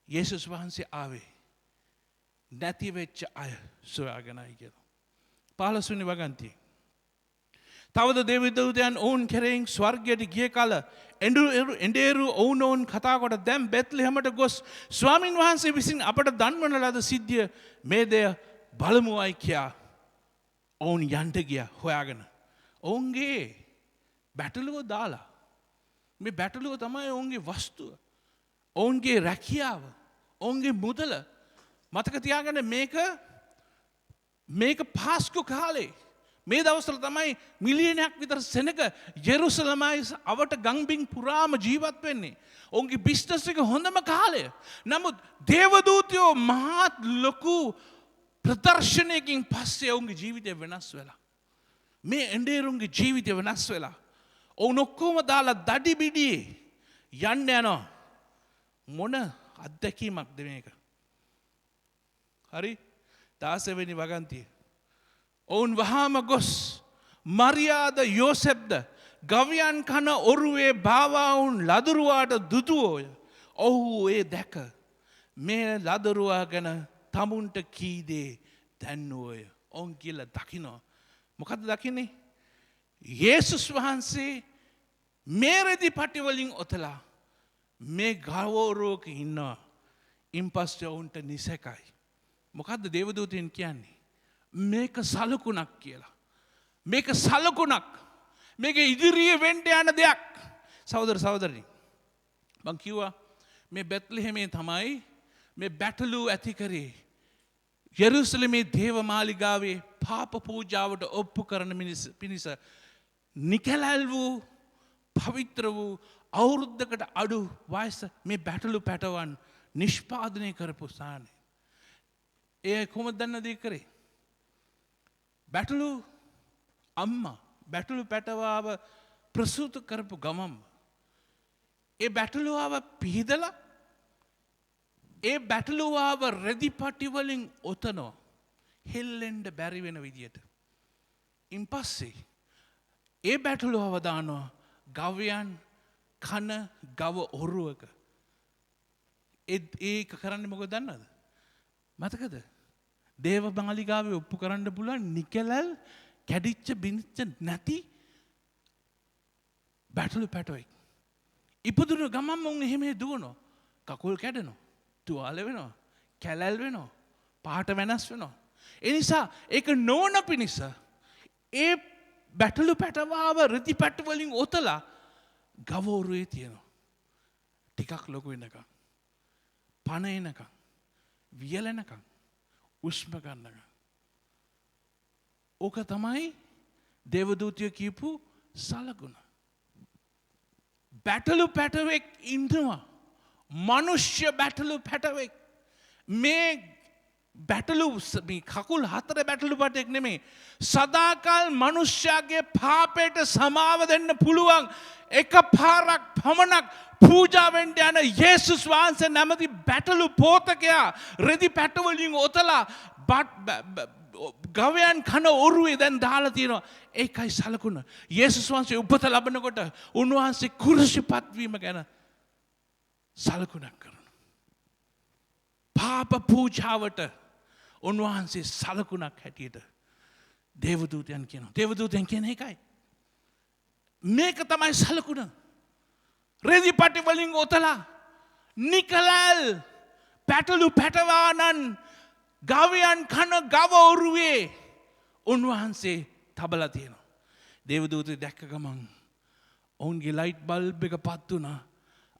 යේසුස් වහන්සේ ආවේ නැති වෙච්ච අය සොයාගෙනයි කියලා. 15 වෙනි වගන්තියේ තවද දේවදූතයන් ඔවුන් කෙරෙහින් ස්වර්ගයට ගිය කල එඬේරු ඔවුන් කතා කොට දැන් බෙත්ලෙහෙමට ගොස් ස්වාමින් වහන්සේ විසින් අපට දන්වන ලද සිද්ධිය මේ දෙය බලමුවයි කියා ඔවුන් යන්ට ගියා හොයාගෙන. ඔවුන්ගේ බැටළුව දාලා මේ බැටළුව තමයි ඔවුන්ගේ වස්තුව. ඔවුන්ගේ රැකියාව. ඔවුන්ගේ මුදල. මතක තියාගන්න මේක පාස්කු කාලේ මේ දවස්වල තමයි මිලියනයක් විතර සෙනග යෙරුසලමයි අවට ගංබින් පුරාම ජීවත් වෙන්නේ. ඔවුන්ගේ බිස්නස් එක හොඳම කාලය. නමුත් දේවදූතයෝ මහත් ලොකු ප්‍රදර්ශනයකින් පස්සේ ඔවුන්ගේ ජීවිතය වෙනස් වෙලා. මේ එඬේරුන්ගේ ජීවිතය වෙනස් වෙලා. ඔවුන් ඔක්කොම දාලා දඩි බිඩියේ යන්න යනවා. මොන අත්දැකීමක්ද මේක? හරි 16 වෙනි වගන්තිය. ඔවුන් වහාම ගොස් මරියාද යෝසෙප්ද ගවයන් කන ඔරුවේ භාවාවුන් ලදරුවාට දුදුවෝය. ඔහු ඒ දැක මේ ලදරුවා ගැන තමුන්ට කීදේ දැන්වෝය. ඔවුන් කියලා දකිනවා. මොකද දකින්නේ? යේසුස් වහන්සේ මේ රෙදි පටිවලින් ඔතලා මේ ගවෝරුවක ඉන්නවා. ඉන්පස්සේ ඔවුන්ට නිසකයි. මොකද්ද දේවදූතයන් කියන්නේ? මේක සලකුණක් කියලා. මේක සලකුණක්. මේක ඉදිරියේ වෙන්න යන දෙයක්. සහෝදර සහෝදරනි මං කිව්වා මේ බෙත්ලෙහෙමේ තමයි මේ බැටළු ඇති කරේ. යෙරුසලමේ දේවමාලිගාවේ පාප පූජාවට ඔප්පු කරන පිණිස නිකැලැල් වූ පවිත්‍ර වූ අවුරුද්දකට අඩු වයස මේ බැටළු පැටවන් නිෂ්පාදනය කරපු ස්ථානය. ඒ කොහොමද දන්නද ඒ කරේ? බැටළු අම්මා බැටළු පැටවාව ප්‍රසූත කරපු ගමම් ඒ බැටළුවාව පිහිදලා ඒ බැටළුවාව රෙදිපටි වලින් ඔතනවා හෙල්ලෙන්ඩ බැරි වෙන විදියට. ඉන් පස්සේ ඒ බැටළුවාව දානවා ගවයන් කන ගව ඔරුවක. ඒක කරන්න මොක දන්නද? මතකද? දේව මාලිගාවේ ඔප්පු කරන්න පුළුවන් නිකලල් කැඩිච්ච බිනිච්ච නැති බැටළු පැටවෙක්. ඉපදුණු ගමන්ම උන් එහෙම දුවනවා. කකුල් කැඩෙනවා. තුවාල වෙනවා. කැලැල් වෙනවා. පාට වෙනස් වෙනවා. ඒ නිසා ඒක නොවන පිණිස ඒ බැටළු පැටවාව රෙදි පැට් වලින් ඔතලා ගව ඔරුවේ තියෙනවා. ටිකක් ලොකු වෙනකම්. පණ එනකම්. වියලෙනකම්. උෂ්ම ගන්නකම්. ඕක තමයි දේවදූතයෝ කියපු සලකුණ. බැටළු පැටවෙක් ඉන්නවා. මනුෂ්‍ය බැටළු පැටවෙක්. මේ බැටළු කකුල් 4 බැටළු පැටවෙක් නෙමේ. සදාකල් මනුෂ්‍යයාගේ පාපයට සමාව දෙන්න පුළුවන් එක පාරක් පමණක් පූජා වෙන්න යන යේසුස් වහන්සේ නැමැති බැටළු පෝතකයා රෙදි පැට වලින් ඔතලා ගවයන් කන ඔරුවේ දැන් දාලා තියෙනවා. ඒකයි සලකුණ. යේසුස් වහන්සේ උපත ලබනකොට උන්වහන්සේ කුරුසිපත් වීම ගැන සලකුණක් කරනවා. පාප පූජාවට උන්වහන්සේ සලකුණක් හැටියට දේවදූතයන් කියනවා. දේවදූතයන් කියන එකයි. මේක තමයි සලකුණ. රෙදිපටි වලින් ඔතලා නිකලල් පැටළු පැටවානන් ගවයන් කන ගව ඔරුවේ උන්වහන්සේ තබලා තියෙනවා. දේවදූතයෝ දැක්ක ගමන් ඔවුන්ගේ ලයිට් බල්බ් එක පත් වුණා.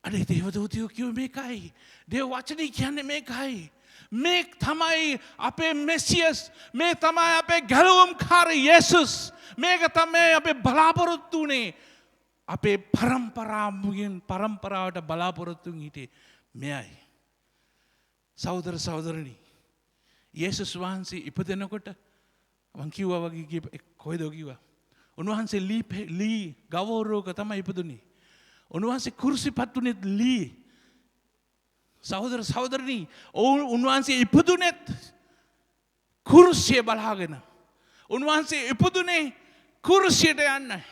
අනේ දේවදූතයෝ කිව්වේ මේකයි. දේව වචනේ කියන්නේ මේකයි. මේ තමයි අපේ මෙසියස්. මේ තමයි අපේ ගැලවුම්කාරී යේසුස්. මේක තමයි අපේ බලාපොරොත්තු උනේ. අපේ පරම්පරාවට බලාපොරොත්තු හිටියේ මෙයයි. සහෝදර සහෝදරනි, යේසුස් වහන්සේ ඉපදෙනකොට මං කිව්වා වගේ කොහෙද කිව්වා. උන්වහන්සේ ලී ගවෝරෝක තමයි ඉපදුනේ. උන්වහන්සේ කුරුසිපත් වුණෙත් ලී. සහෝදර සහෝදරනි, උන්වහන්සේ ඉපදුනේත් කුරුසිය බලාගෙන. උන්වහන්සේ ඉපදුනේ කුරුසියට යන්නයි.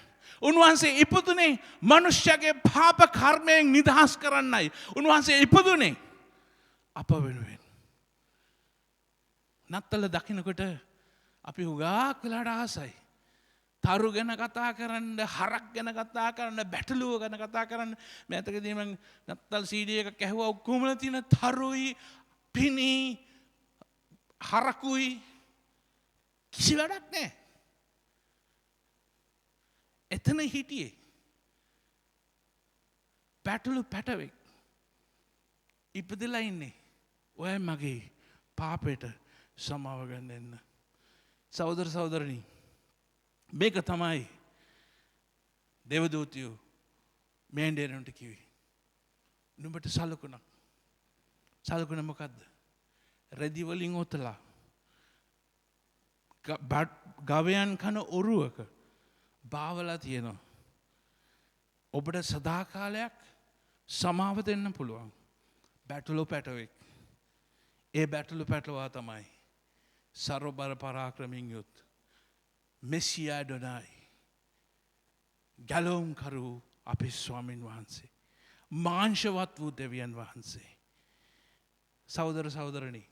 උන්වහන්සේ ඉපදුනේ මනුෂ්‍යගේ පාප කර්මයෙන් නිදහස් කරන්නයි. උන්වහන්සේ ඉපදුනේ අප වෙනුවෙන්. නත්තල දකින්නකොට අපි හුඟක් වෙලාට ආසයි. තරු ගැන කතා කරන්න, හරක් ගැන කතා කරන්න, බැටළුව ගැන කතා කරන්න. මෑතකදී මම නත්තල් CD එකක් ඇහුවා. ඔක්කොම තියෙන තරුයි, පිණි, හරකුයි කිසි වැඩක් නැහැ. එතන හිටියේ බැටළු පැටවෙක්. ඉපදලා ඉන්නේ. ඔය මගේ පාපයට සමාව ගන්න එන්න. සහෝදර සහෝදරනි, මේක තමයි දේවදූතයෝ මේන්ඩේරන්ට කිව්වේ. නුඹට සලකුණක්. සලකුණ මොකද්ද? රෙදි වලින් ඔතලා ගවයන් කන ඔරුවක බාවලා තියෙනවා. ඔබට සදාකාලයක් සමාව දෙන්න පුළුවන් බැටළු පැටවෙක්. ඒ බැටළු පැටවා තමයි සර්වබල පරාක්‍රමයෙන් යුත් මෙසියා ඩොනායි, ගැලවුම්කරු අපේ ස්වාමීන් වහන්සේ, මාංශවත් වූ දෙවියන් වහන්සේ. සහෝදර සහෝදරනි,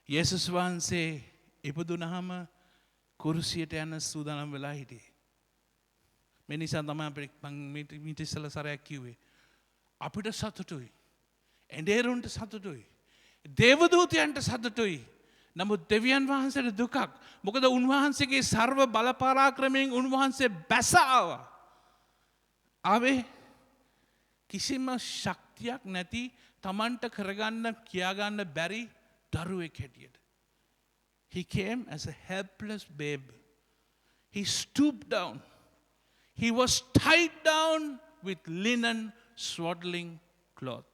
යේසුස් වහන්සේ ඉපදුනහම කුරුසියට යන සූදානම් වෙලා හිටියේ. මේ නිසා තමයි මම මීට ඉස්සෙල්ලා සරයක් කිව්වේ අපිට සතුටුයි, එඬේරුන්ට සතුටුයි, දේවදූතයන්ට සතුටුයි. නමුත් දෙවියන් වහන්සේට දුකක්. මොකද උන්වහන්සේගේ සර්ව බල පරාක්‍රමයෙන් උන්වහන්සේ බැස ආවා. ආවේ කිසිම ශක්තියක් නැති, Tamanට කරගන්න කියාගන්න බැරි දරුවෙක් හැටියට. He came as a helpless babe. He stooped down. He was tied down with linen swaddling cloth.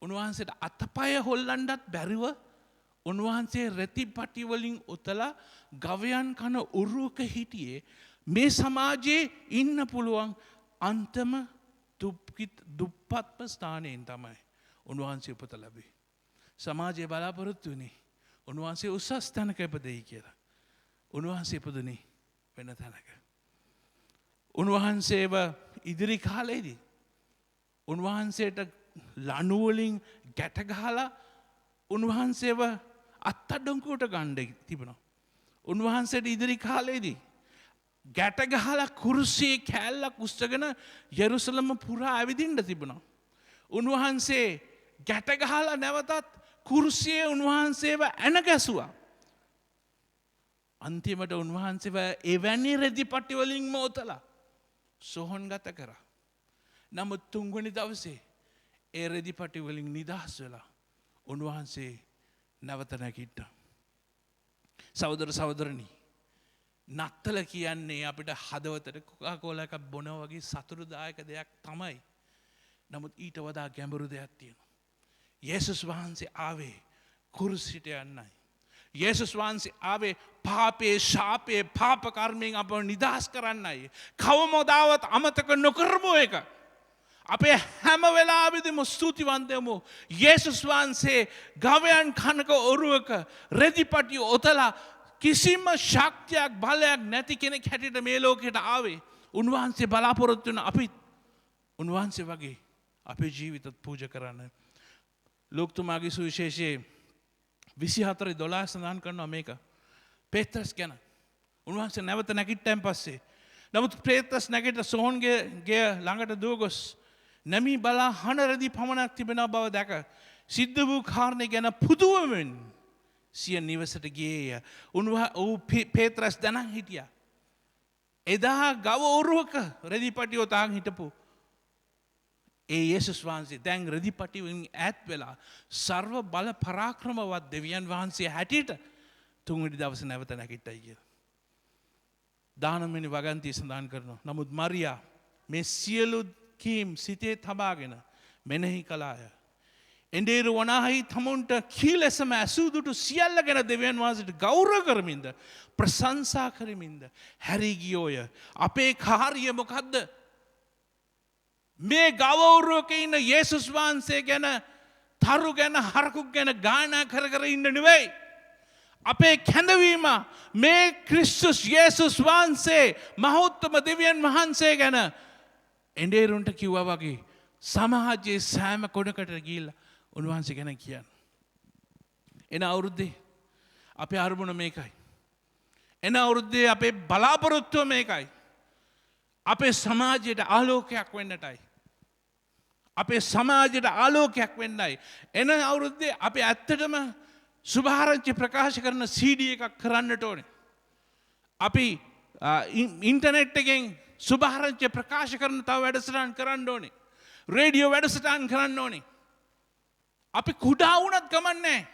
උන්වහන්සේට අතපය හොල්ලන්නත් බැරිව උන්වහන්සේ රෙතිපටි වලින් උතලා ගවයන් කන උරුවක හිටියේ මේ සමාජයේ ඉන්න පුළුවන් අන්තම දුප්පත්ම ස්ථානයෙන් තමයි උන්වහන්සේ උපත ලැබේ. සමාජයේ බලාපොරොත්තු වුණේ උන්වහන්සේ උසස් තැනක ඉපදෙයි කියලා. උන්වහන්සේ ඉපදුනේ වෙන තැනක. උන්වහන්සේව ඉදිරි කාලයේදී උන්වහන්සේට ලණුවලින් ගැට ගහලා උන්වහන්සේව අත්තඩංගුවට ගන්න තිබුණා. උන්වහන්සේට ඉදිරි කාලයේදී ගැට ගහලා කුරුසියේ කෑල්ලක් උස්සගෙන යෙරුසලම පුරා ඇවිදින්න තිබුණා. උන්වහන්සේ ගැට ගහලා නැවතත් කුරුසියේ උන්වහන්සේව ඇන ගැසුවා. අන්තිමට උන්වහන්සේව එවැනි රෙදිපටි වලින් මෝතලා සොහොන් ගත කරා. නමුත් තුන්වෙනි දවසේ ඒ රෙදිපටි වලින් නිදහස් වෙලා උන්වහන්සේ නැවත නැගිට්ටා. සහෝදර සහෝදරනි, නත්තල කියන්නේ අපිට හදවතට කොකාකෝලා එකක් බොනවා වගේ සතුටුදායක දෙයක් තමයි. නමුත් ඊට වඩා ගැඹුරු දෙයක් තියෙනවා. යේසුස් වහන්සේ ආවේ කුරුසියට යන්නයි. යේසුස් වහන්සේ ආවේ පාපේ ශාපේ පාප කර්මයෙන් අපව නිදහස් කරන්නයි. කවමදාවත් අමතක නොකරමු එක. අපේ හැම වෙලාවෙදිම ස්තුතිවන්තයමු. යේසුස් වහන්සේ ගවයන් කනක ඔරුවක රෙදිපටි ඔතලා කිසිම ශක්තියක් බලයක් නැති කෙනෙක් හැටියට මේ ලෝකයට ආවේ. උන්වහන්සේ බලාපොරොත්තු වෙන අපිත් උන්වහන්සේ වගේ අපේ ජීවිතත් පූජා කරන්න. ලෝකතුමාගේ සුවිශේෂයේ 24:12 සඳහන් කරනවා මේක. පේත්‍රස් ගැන. උන්වහන්සේ නැවත නැගිට්ටන් පස්සේ. නමුත් පේත්‍රස් නැගිට සෝහන්ගේ ගේ ළඟට දුව ගොස් නැමී බලා හන රෙදි පමණක් තිබෙන බව දැක සිද්ධ වූ කාරණේ ගැන පුදුමෙන් සිය නිවසට ගියේය. ඔහු පේත්‍රස් දැනන් හිටියා. එදා ගව ඔරුවක රෙදිපටි ඔතාන් හිටපු ඒ යේසුස් වහන්සේ දැන් රෙදිපටි වලින් ඈත් වෙලා සර්ව බල පරාක්‍රමවත් දෙවියන් වහන්සේ හැටියට තුන්වෙනි දවසේ නැවත නැගිට්ටයි කියලා. 19 වෙනි වගන්තිය සඳහන් කරනවා. නමුත් මරියා මේ සියලු කීම් සිතේ තබාගෙන මෙනෙහි කළාය. එඬේරු වනාහි තමුන්ට කී ලෙසම ඇසූදුටු සියල්ල ගැන දෙවියන් වහන්සේට ගෞරව කරමින්ද ප්‍රශංසා කරමින්ද හැරී ගියෝය. අපේ කාර්යය මොකද්ද? මේ ගවවරුවක ඉන්න යේසුස් වහන්සේ ගැන තරු ගැන හරකුක් ගැන ගායනා කර කර ඉන්න නෙවෙයි. අපේ කැඳවීම මේ ක්‍රිස්තුස් යේසුස් වහන්සේ මහෞත්තම දෙවියන් වහන්සේ ගැන එඬේරුන්ට කිව්වා වගේ සමාජයේ සෑම කොටකට ගිහිල්ලා උන්වහන්සේ ගැන කියන්න. එන අවුරුද්දේ අපේ අරමුණ මේකයි. එන අවුරුද්දේ අපේ බලාපොරොත්තුව මේකයි. අපේ සමාජයට ආලෝකයක් වෙන්නටයි. අපේ සමාජයට ආලෝකයක් වෙන්නයි. එන අවුරුද්දේ අපි ඇත්තටම සුභාරංචි ප්‍රකාශ කරන CD එකක් කරන්නට ඕනේ. අපි ඉන්ටර්නෙට් එකෙන් සුභාරංචි ප්‍රකාශ කරන තව වැඩසටහන් කරන්න ඕනේ. රේඩියෝ වැඩසටහන් කරන්න ඕනේ. අපි කුඩා වුණත් කමන්නේ.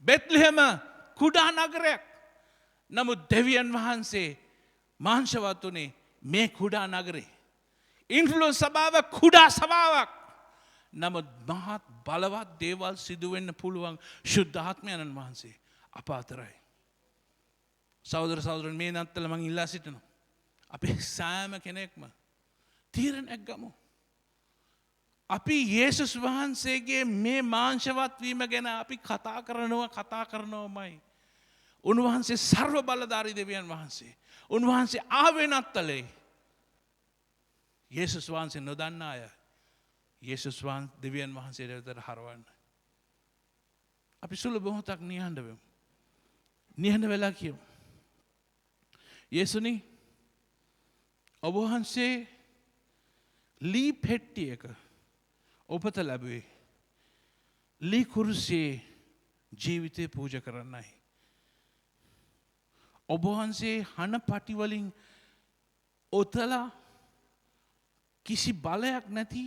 බෙත්ලෙහෙම කුඩා නගරයක්. නමුත් දෙවියන් වහන්සේ මාංශවත් උනේ මේ කුඩා නගරේ. ඉන්ෆ්ලුවන්ස් සභාව කුඩා සභාවක්. නමුත් මහත් බලවත් දේවල් සිදුවෙන්න පුළුවන් ශුද්ධාත්මයන්න් වහන්සේ අප අතරයි. සහෝදර සහෝදරයන්, මේ නත්තල මං ඉල්ලා සිටිනවා. අපි සෑම කෙනෙක්ම තීරණයක් ගමු. අපි යේසුස් වහන්සේගේ මේ මාංශවත් වීම ගැන අපි කතා කරනවමයි. උන්වහන්සේ සර්ව බලධාරී දෙවියන් වහන්සේ. උන්වහන්සේ ආවේ නත්තලේ. යේසුස් වහන්සේ නොදන්න අය යේසුස් වහන්සේ දෙවියන් වහන්සේට වෙතට හරවන්න. අපි සුළු මොහොතක් නිහඬ වෙමු. නිහඬ වෙලා කියමු. යේසුනි, ඔබ වහන්සේ ලී පෙට්ටියක උපත ලැබුවේ ලී කුරුසියේ ජීවිතේ පූජා කරන්නයි. ඔබ වහන්සේ හන පටි වලින් ඔතලා කිසි බලයක් නැති,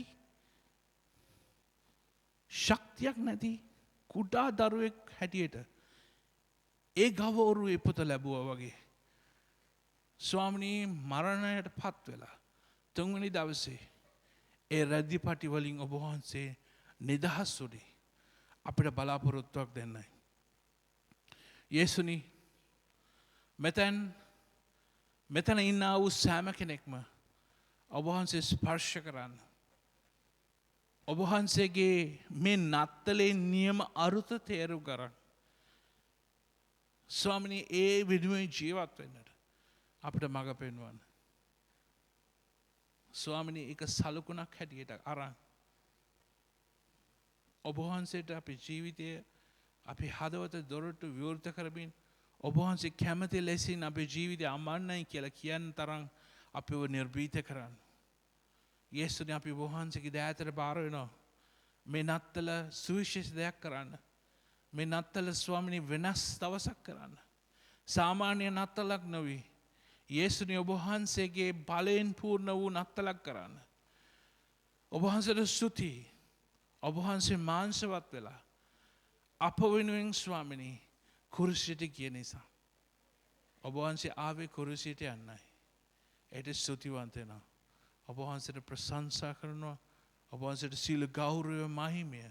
ශක්තියක් නැති කුඩා දරුවෙක් හැටියට ඒ ගවවරුවේ පුත ලැබුවා වගේ ස්වාමිනී මරණයට පත් වෙලා තුන්වෙනි දවසේ ඒ රැදිපටි වලින් ඔබ වහන්සේ නිදහස් වුණේ අපිට බලාපොරොත්තුවක් දෙන්නයි. යේසුනි, මෙතෙන් මෙතන ඉන්නා වූ සෑම කෙනෙක්ම ඔබ වහන්සේ ස්පර්ශ කරන්න. ඔබ වහන්සේගේ මේ නත්තලේ නියම අරුත තේරුම් ගන්න. ස්වාමිනී ඒ විදිහේ ජීවත් වෙන්නට අපිට මඟ පෙන්වන්න. ස්වාමිනී ඒක සලකුණක් හැටියට අරන් ඔබ වහන්සේට අපේ ජීවිතය අපි හදවත දොරටු විවෘත කරමින් ඔබ වහන්සේ කැමති ලෙසින් අපේ ජීවිතය අමන්නයි කියලා කියන තරම් අපිව නිර්භීත කරන්න. යේසුනේ අපි ඔබ වහන්සේගේ දෑතට බාර වෙනවා. මේ නත්තල සුවිශේෂ දෙයක් කරන්න. මේ නත්තල ස්වාමිනී වෙනස් දවසක් කරන්න. සාමාන්‍ය නත්තලක් නොවේ. යේසුනේ ඔබ වහන්සේගේ බලයෙන් පූර්ණ වූ නත්තලක් කරන්න. ඔබ වහන්සේට ස්තුතියි. ඔබ වහන්සේ මාංශවත් වෙලා අප වෙනුවෙන් ස්වාමිනී කුරුසියට ගිය නිසා. ඔබ වහන්සේ ආවේ කුරුසියට යන්නයි. ඒට ස්තුතිවන්ත වෙනවා. ඔබ වහන්සේට ප්‍රශංසා කරනවා. ඔබ වහන්සේට සීල ගෞරවය මහිමය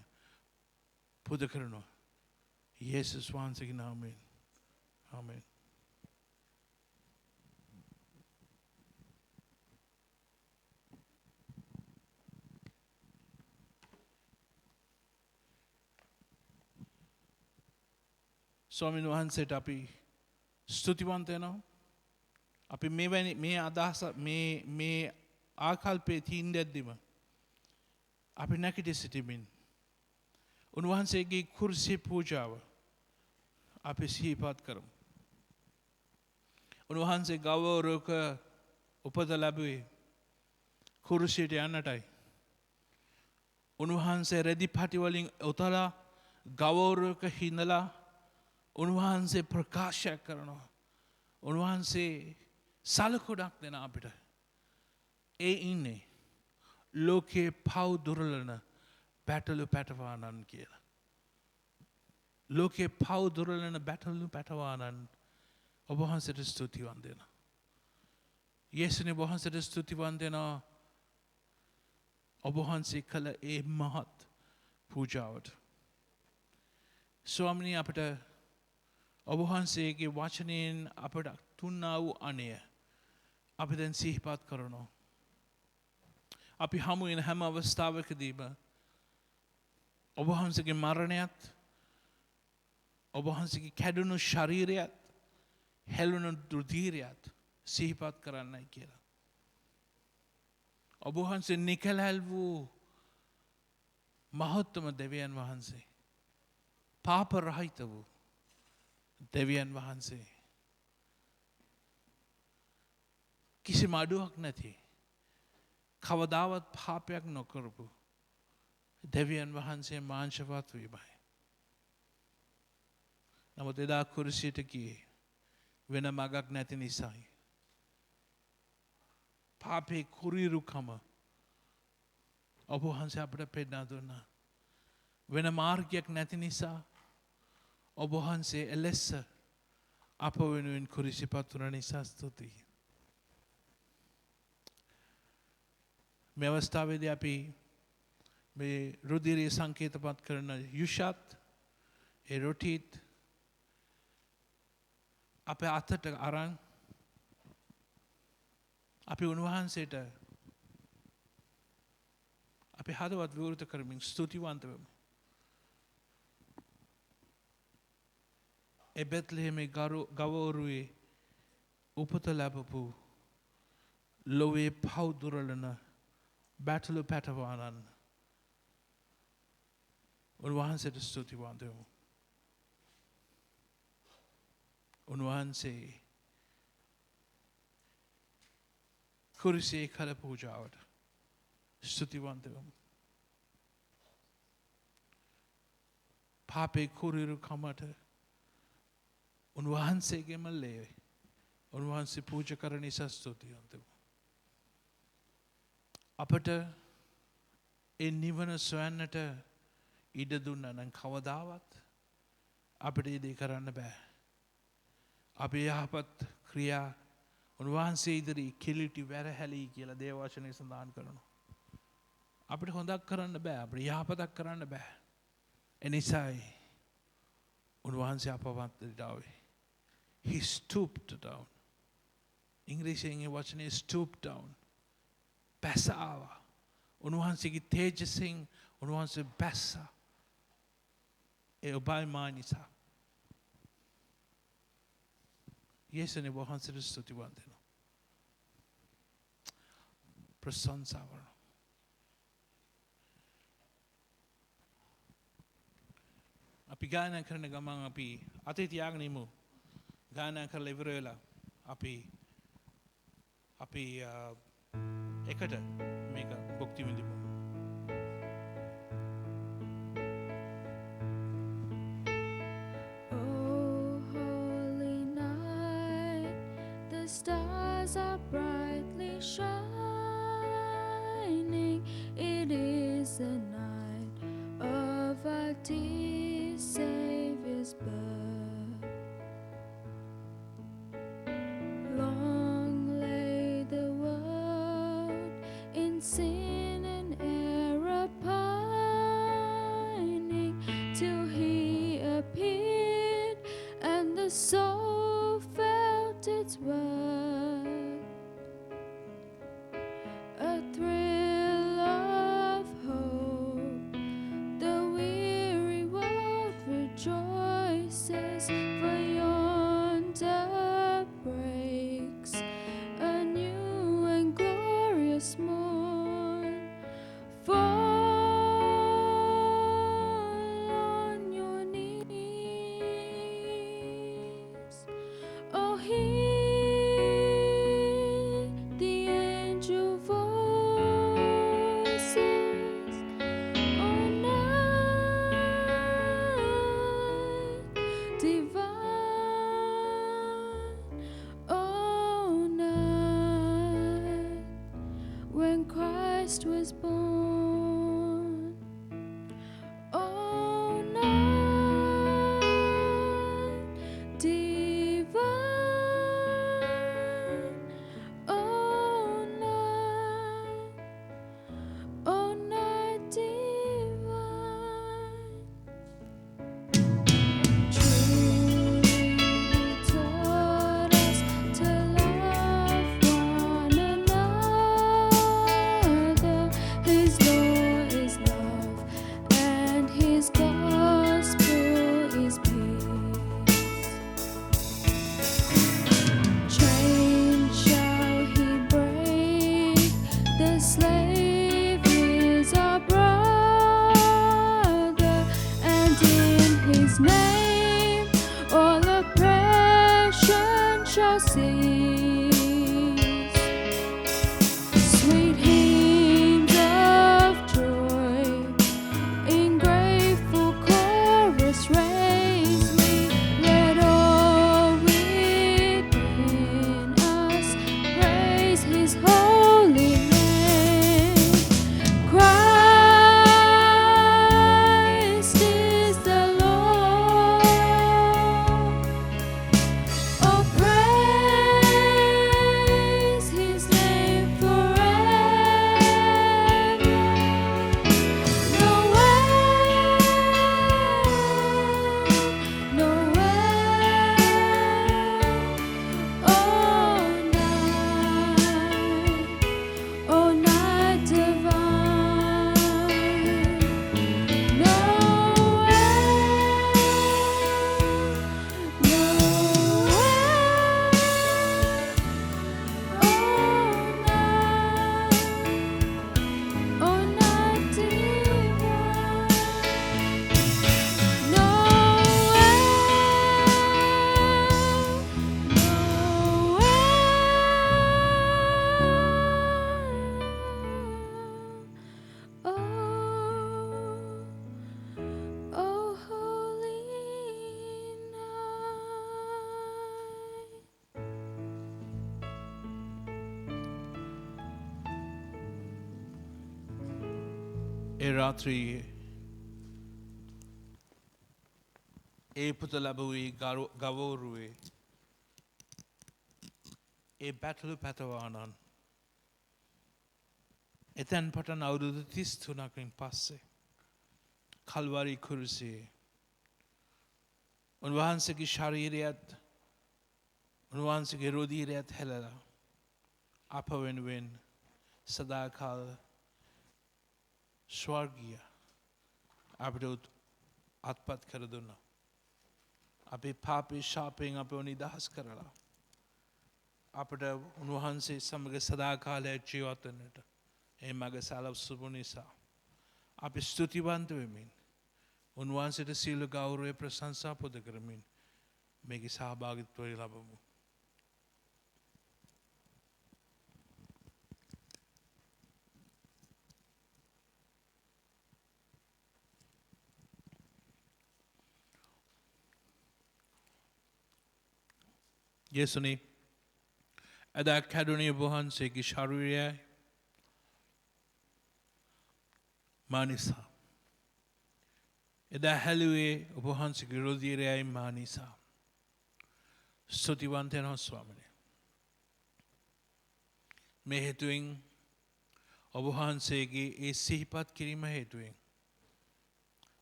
පුද කරනවා. යේසුස් වහන්සේගේ නාමයෙන්. ආමෙන්. ස්වාමීන් වහන්සේට අපි ස්තුතිවන්ත වෙනවා. අපි මේ අදහස මේ ආකල්පයේ තීන් දෙද්දිම අපි නැගිට සිටිමින් උන්වහන්සේගේ කුර්සිය පූජාව අපි සිහිපත් කරමු. උන්වහන්සේ ගෞරවක උපත ලැබුවේ කුර්සියට යන්නටයි. උන්වහන්සේ රෙදි පටි වලින් උතලා ගෞරවක හිඳලා උන්වහන්සේ ප්‍රකාශයක් කරනවා. උන්වහන්සේ සලකුණක් දෙන අපිට. ඒ ඉන්නේ ලෝකේ පව් දුරලන බැටළු පැටවානන් කියලා. ලෝකේ පව් දුරලන බැටළු පැටවානන් ඔබ වහන්සේට ස්තුතිවන්ත වෙනවා. යේසුනේ ඔබ වහන්සේට ස්තුතිවන්ත වෙනවා. ඔබ වහන්සේ කළ ඒ මහත් පූජාවට. ස්වාමිනී අපිට ඔබ වහන්සේගේ වචනයෙන් අපට තුන්නා වූ අණය අපි දැන් සිහිපත් කරනවා. අපි හමු වෙන හැම අවස්ථාවකදීම ඔබ වහන්සේගේ මරණයත් ඔබ වහන්සේගේ කැඩුණු ශරීරයත් හැලුණු රුධිරයත් සිහිපත් කරන්නයි කියලා. ඔබ වහන්සේ නිකලැල් වූ මහත්ම දෙවියන් වහන්සේ. පාප රහිත වූ දෙවියන් වහන්සේ. කිසිම අඩුවක් නැති කවදාවත් පාපයක් නොකරපු දෙවියන් වහන්සේ මාංශවත් වීමයි. නමුත් එදා කුරුසියට ගියේ වෙන මගක් නැති නිසායි. පාපේ කුරිරුකම ඔබ වහන්සේ අපට පෙන්වා දුන්නා. වෙන මාර්ගයක් නැති නිසා ඔබ වහන්සේ එලෙස අප වෙනුවෙන් කුරිසිපත් වුණ නිසා ස්තුතියි. මේ අවස්ථාවේදී අපි මේ රුධිරය සංකේතපත් කරන යුෂත් ඒ රොටිත් අපේ අතට අරන් අපි උන්වහන්සේට අපි හදවත් විවෘත කරමින් ස්තුතිවන්ත වෙමු. එබෙත්ලෙහෙමේ ගවෝරුවේ උපත ලැබපු ලොවේ පව් දුරලන බැටළු පැටවානන් උන්වහන්සේට ස්තුතිවන්ත වෙමු. උන්වහන්සේ කුරුසියේ කළ පූජාවට ස්තුතිවන්ත වෙමු. පාපේ කුරිරුකමට උන්වහන්සේගේම ලේ උන්වහන්සේ පූජා කරන නිසා ස්තුතිවන්ත වෙමු. අපට ඒ නිවන සොයන්නට ඉඩ දුන්නා නම් කවදාවත් අපිට ඉදී කරන්න බෑ. අපේ යහපත් ක්‍රියා උන්වහන්සේ ඉදිරි කිලිටි වැරහැලී කියලා දේව වචනේ සඳහන් කරනවා. අපිට හොඳක් කරන්න බෑ. අපිට යහපතක් කරන්න බෑ. එනිසායි උන්වහන්සේ අපවත් ආවේ. He stooped down. ඉංග්‍රීසියෙන් ඒ වචනේ stoop down. බැස ආවා. උන්වහන්සේගේ තේජසින් උන්වහන්සේ බැස්සා. ඒ ඔබයි මා නිසා. යේසුනේ වහන්සේට ස්තුතිවන්ත වෙනවා. ප්‍රශංසා කරනවා. අපි ගායනා කරන ගමන් අපි අතේ තියාගෙන ඉමු. ගායනා කරලා ඉවර වෙලා අපි එකට මේක භුක්ති විඳිමු. Oh, holy night, the stars are brightly shining. It is the night of our dear Savior's birth. Long lay the world in sin and error pining, till he appeared and the soul felt its worth. A thrill of hope, the weary world rejoices, for yonder breaks a new and glorious morn. Fall on your knees. Oh, hear the angel voices. Oh, night divine. Oh, night when Christ was born. Oh, night divine. Oh, night divine. Truly taught us to love one another. His law is love, and his gospel is peace. Chain shall he break, the slave is our brother, and in his name all oppression shall cease. Sweet hymns of joy in grateful chorus raise we, let all within us praise his holy name. Christ is the Lord. Oh, praise his name forever. Nowhere, nowhere. Oh, night divine. Oh, holy night. ඒ රාත්‍රියේ ඒ පුත ලැබුවේ ගවෝරුවේ ඒ බැටලු පැතවානන් එතැන් පටන් අවුරුදු 33කින් පස්සේ කල්වරි කුරුසියේ උන්වහන්සේගේ ශරීරයත් උන්වහන්සේගේ රුධිරයත් හැලලා අප වෙනුවෙන් සදාකාල ස්වර්ගීය අපිට අත්පත් කර දුන්නා. අපි පාපී ශාපයෙන් අපව නිදහස් කරලා අපට උන්වහන්සේ සමග සදාකාලයක් ජීවත් වෙන්නට ඒ මඟ සලස්වපු නිසා අපි ස්තුතිවන්ත වෙමින් උන්වහන්සේට සීල ගෞරවය ප්‍රශංසා පුද කරමින් මේකේ සහභාගීත්වය ලබමු. යේසුනි එදා කැඩුනේ ඔබ වහන්සේගේ ශරීරයයි මා නිසා. එදා හැලුවේ ඔබ වහන්සේගේ රුධිරයයි මා නිසා. ස්තුතිවන්ත වෙනවා ස්වාමීනි. මේ හේතුවෙන් ඔබ වහන්සේගේ ඒ සිහිපත් කිරීම හේතුවෙන්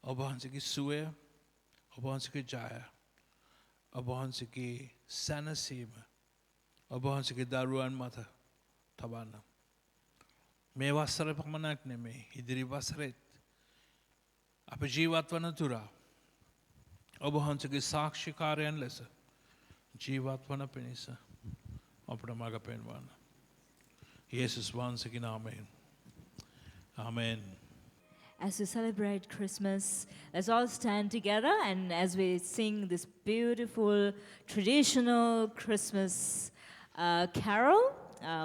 ඔබ වහන්සේගේ සුවය, ඔබ වහන්සේගේ ජය, ඔබ වහන්සේගේ සැනසීම ඔබ වහන්සේගේ දරුවන් මත තබන්න. මේ වසර පමණක් නෙමෙයි ඉදිරි වසරෙත් අප ජීවත් වන තුරා ඔබ වහන්සේගේ සාක්ෂිකාරයන් ලෙස ජීවත් වන පිණිස අපට මඟ පෙන්වන්න. යේසුස් වහන්සේගේ නාමයෙන්. ආමෙන්. As we celebrate Christmas, let's all stand together and as we sing this beautiful traditional Christmas carol,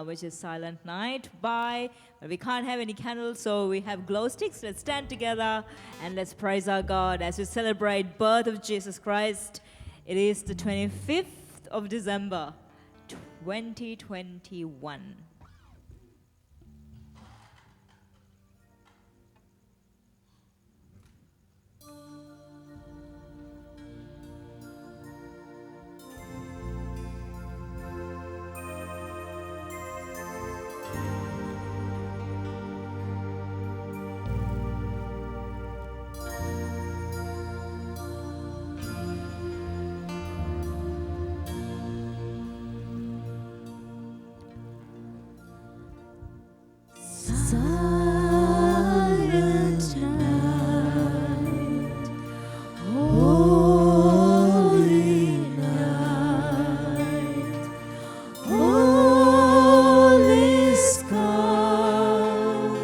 which is Silent Night but we can't have any candles, so we have glow sticks. Let's stand together and let's praise our God as we celebrate birth of Jesus Christ. It is the 25th of December, 2021. Silent night, holy night, all is calm,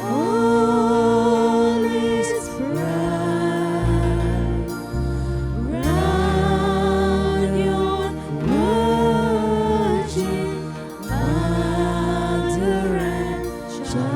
all is bright, round your virgin mother and child.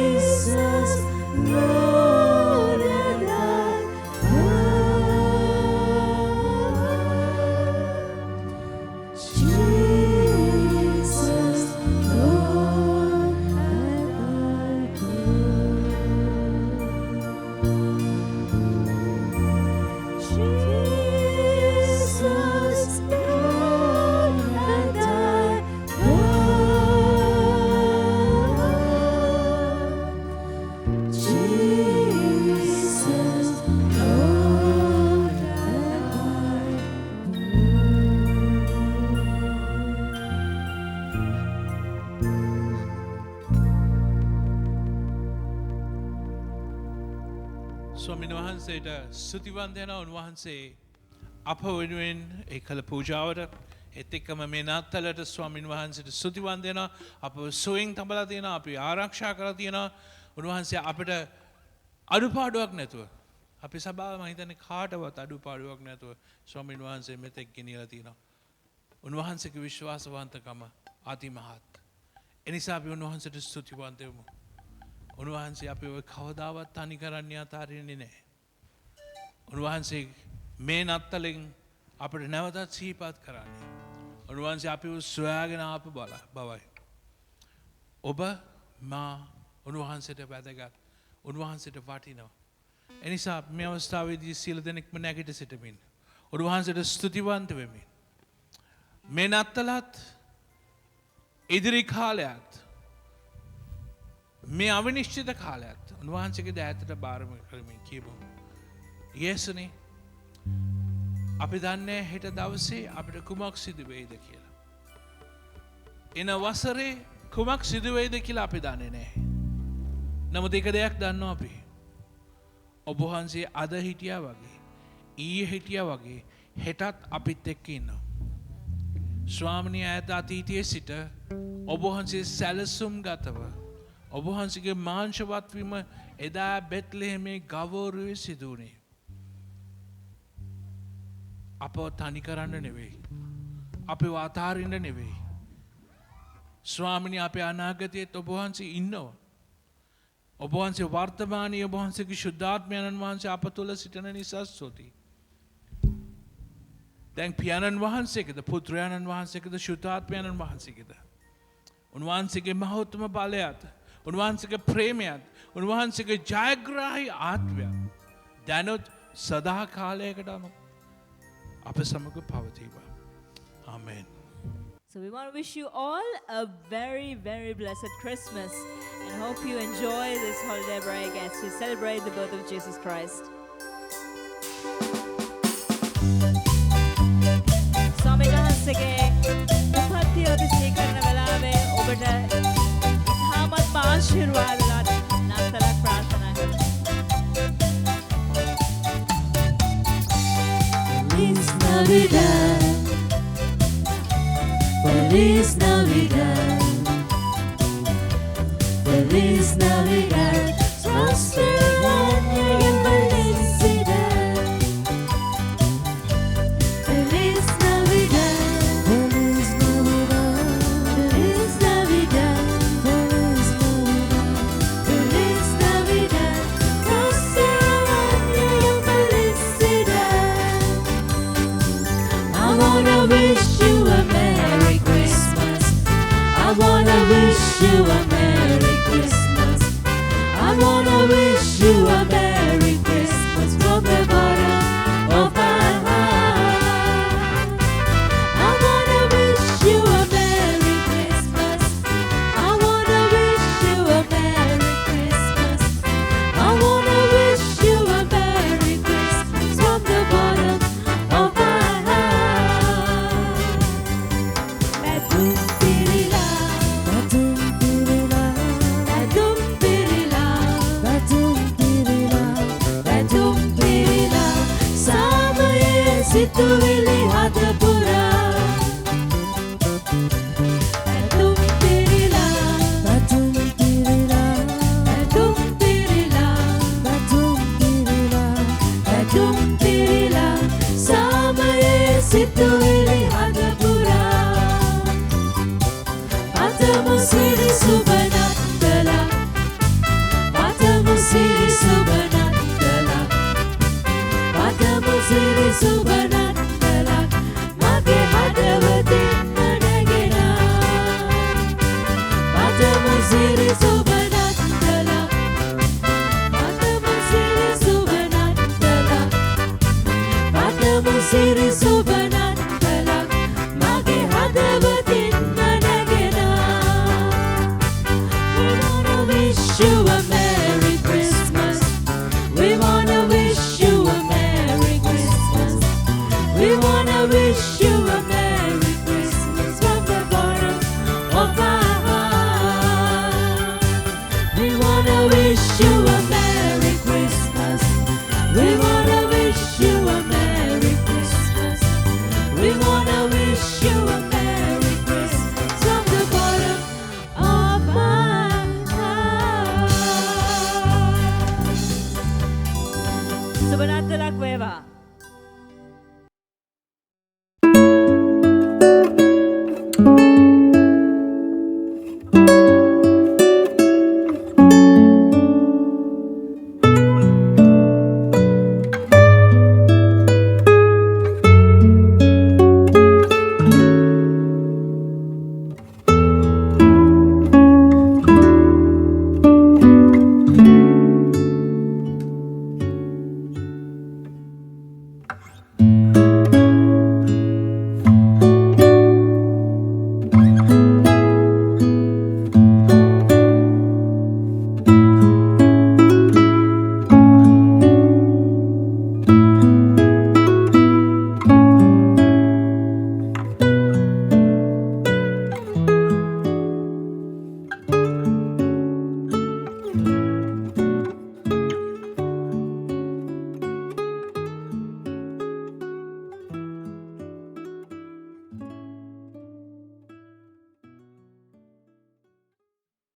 Jesus, Lord, and I Jesus, Lord, and Jesus, Lord, and Jesus, Lord, ස්වාමීන් වහන්සේට ස්තුතිවන්ත වෙනවා උන්වහන්සේ අප වෙනුවෙන් ඒ කළ පූජාවට ඒත් එක්කම මේ නත්තලට ස්වාමීන් වහන්සේට ස්තුතිවන්ත වෙනවා අප සොයෙන් තබලා තියෙනවා අපි ආරක්ෂා කරලා තියෙනවා උන්වහන්සේ අපිට අඩුපාඩුවක් නැතුව අපි සභාව මම හිතන්නේ කාටවත් අඩුපාඩුවක් නැතුව ස්වාමීන් වහන්සේ මෙතෙක් ගෙනියලා තියෙනවා උන්වහන්සේගේ විශ්වාසවන්තකම අතිමහත් එනිසා අපි උන්වහන්සේට ස්තුතිවන්ත වෙමු උන්වහන්සේ අපි ඔය කවදාවත් තනි කරන්න අතාරින්නේ නැහැ. උන්වහන්සේ මේ නත්තලෙන් අපිට නැවතත් සිහිපත් කරන්නේ. උන්වහන්සේ අපිව සොයාගෙන ආපු බවයි. ඔබ මා උන්වහන්සේට වැදගත්. උන්වහන්සේට වටිනවා. එනිසා මේ අවස්ථාවේදී සියලු දෙනෙක්ම නැගිට සිටමින් උන්වහන්සේට ස්තුතිවන්ත වෙමින් මේ නත්තලත් ඉදිරි කාලයත් මේ අවිනිශ්චිත කාලයත් උන්වහන්සේගේ දෑතට බාරම කරමින් කියමු. යේසුනේ අපි දන්නේ හෙට දවසේ අපිට කුමක් සිදු වෙයිද කියලා. එන වසරේ කුමක් සිදු වෙයිද කියලා අපි දන්නේ නැහැ. නමුත් එක දෙයක් දන්නවා අපි. ඔබ වහන්සේ අද හිටියා වගේ ඊයේ හිටියා වගේ හෙටත් අපිත් එක්ක ඉන්නවා. ස්වාමිනේ ඈත අතීතයේ සිට ඔබ වහන්සේ සැලසුම් ගතව ඔබ වහන්සේගේ මාංශවත් වීම එදා බෙත්ලෙහෙමේ ගවෝරුවේ සිදු වුණේ. අපව තනි කරන්න නෙවෙයි. අපව අතාරින්න නෙවෙයි. ස්වාමිනේ අපේ අනාගතයේත් ඔබ වහන්සේ ඉන්නවා. ඔබ වහන්සේ වර්තමානයේ ඔබ වහන්සේගේ ශුද්ධාත්මයන්න් වහන්සේ අප තුළ සිටින නිසා ස්තුතියි. දැන් පියාණන් වහන්සේකද පුත්‍රයාණන් වහන්සේකද ශුද්ධාත්මයන්න් වහන්සේකද උන්වහන්සේගේ මහෞත්ම බලයත් උන්වහන්සේගේ ප්‍රේමයත් උන්වහන්සේගේ ජයග්‍රාහී ආත්මයත් දැනුත් සදා කාලයකටම අප සමග පවතිවා. ආමෙන්. So we want to wish you all a very, very blessed Christmas and hope you enjoy this holiday break as we celebrate the birth of Jesus Christ. ස්වාමීන් වහන්සේගේ උපත්ති අධිසී කරන වෙලාවේ ඔබට ඉතාමත් ආශිර්වාද නත්තලක් ප්‍රාර්ථනා කරනවා. Feliz Navidad, Feliz Navidad, Feliz Navidad, próspero año y felicidad. Feliz Navidad, Feliz Navidad, Feliz Navidad, Feliz Navidad, Feliz Navidad, próspero año y felicidad. I wanna wish you a Merry Christmas. I wanna wish you a Merry Christmas. I wanna wish සිරි සුබනත්තලක් මගේ හදවතින්ම නැගෙනා. We wanna wish you a Merry Christmas. We wanna wish you a Merry Christmas. We wanna wish you a Merry Christmas from the bottom of our heart. We wanna wish you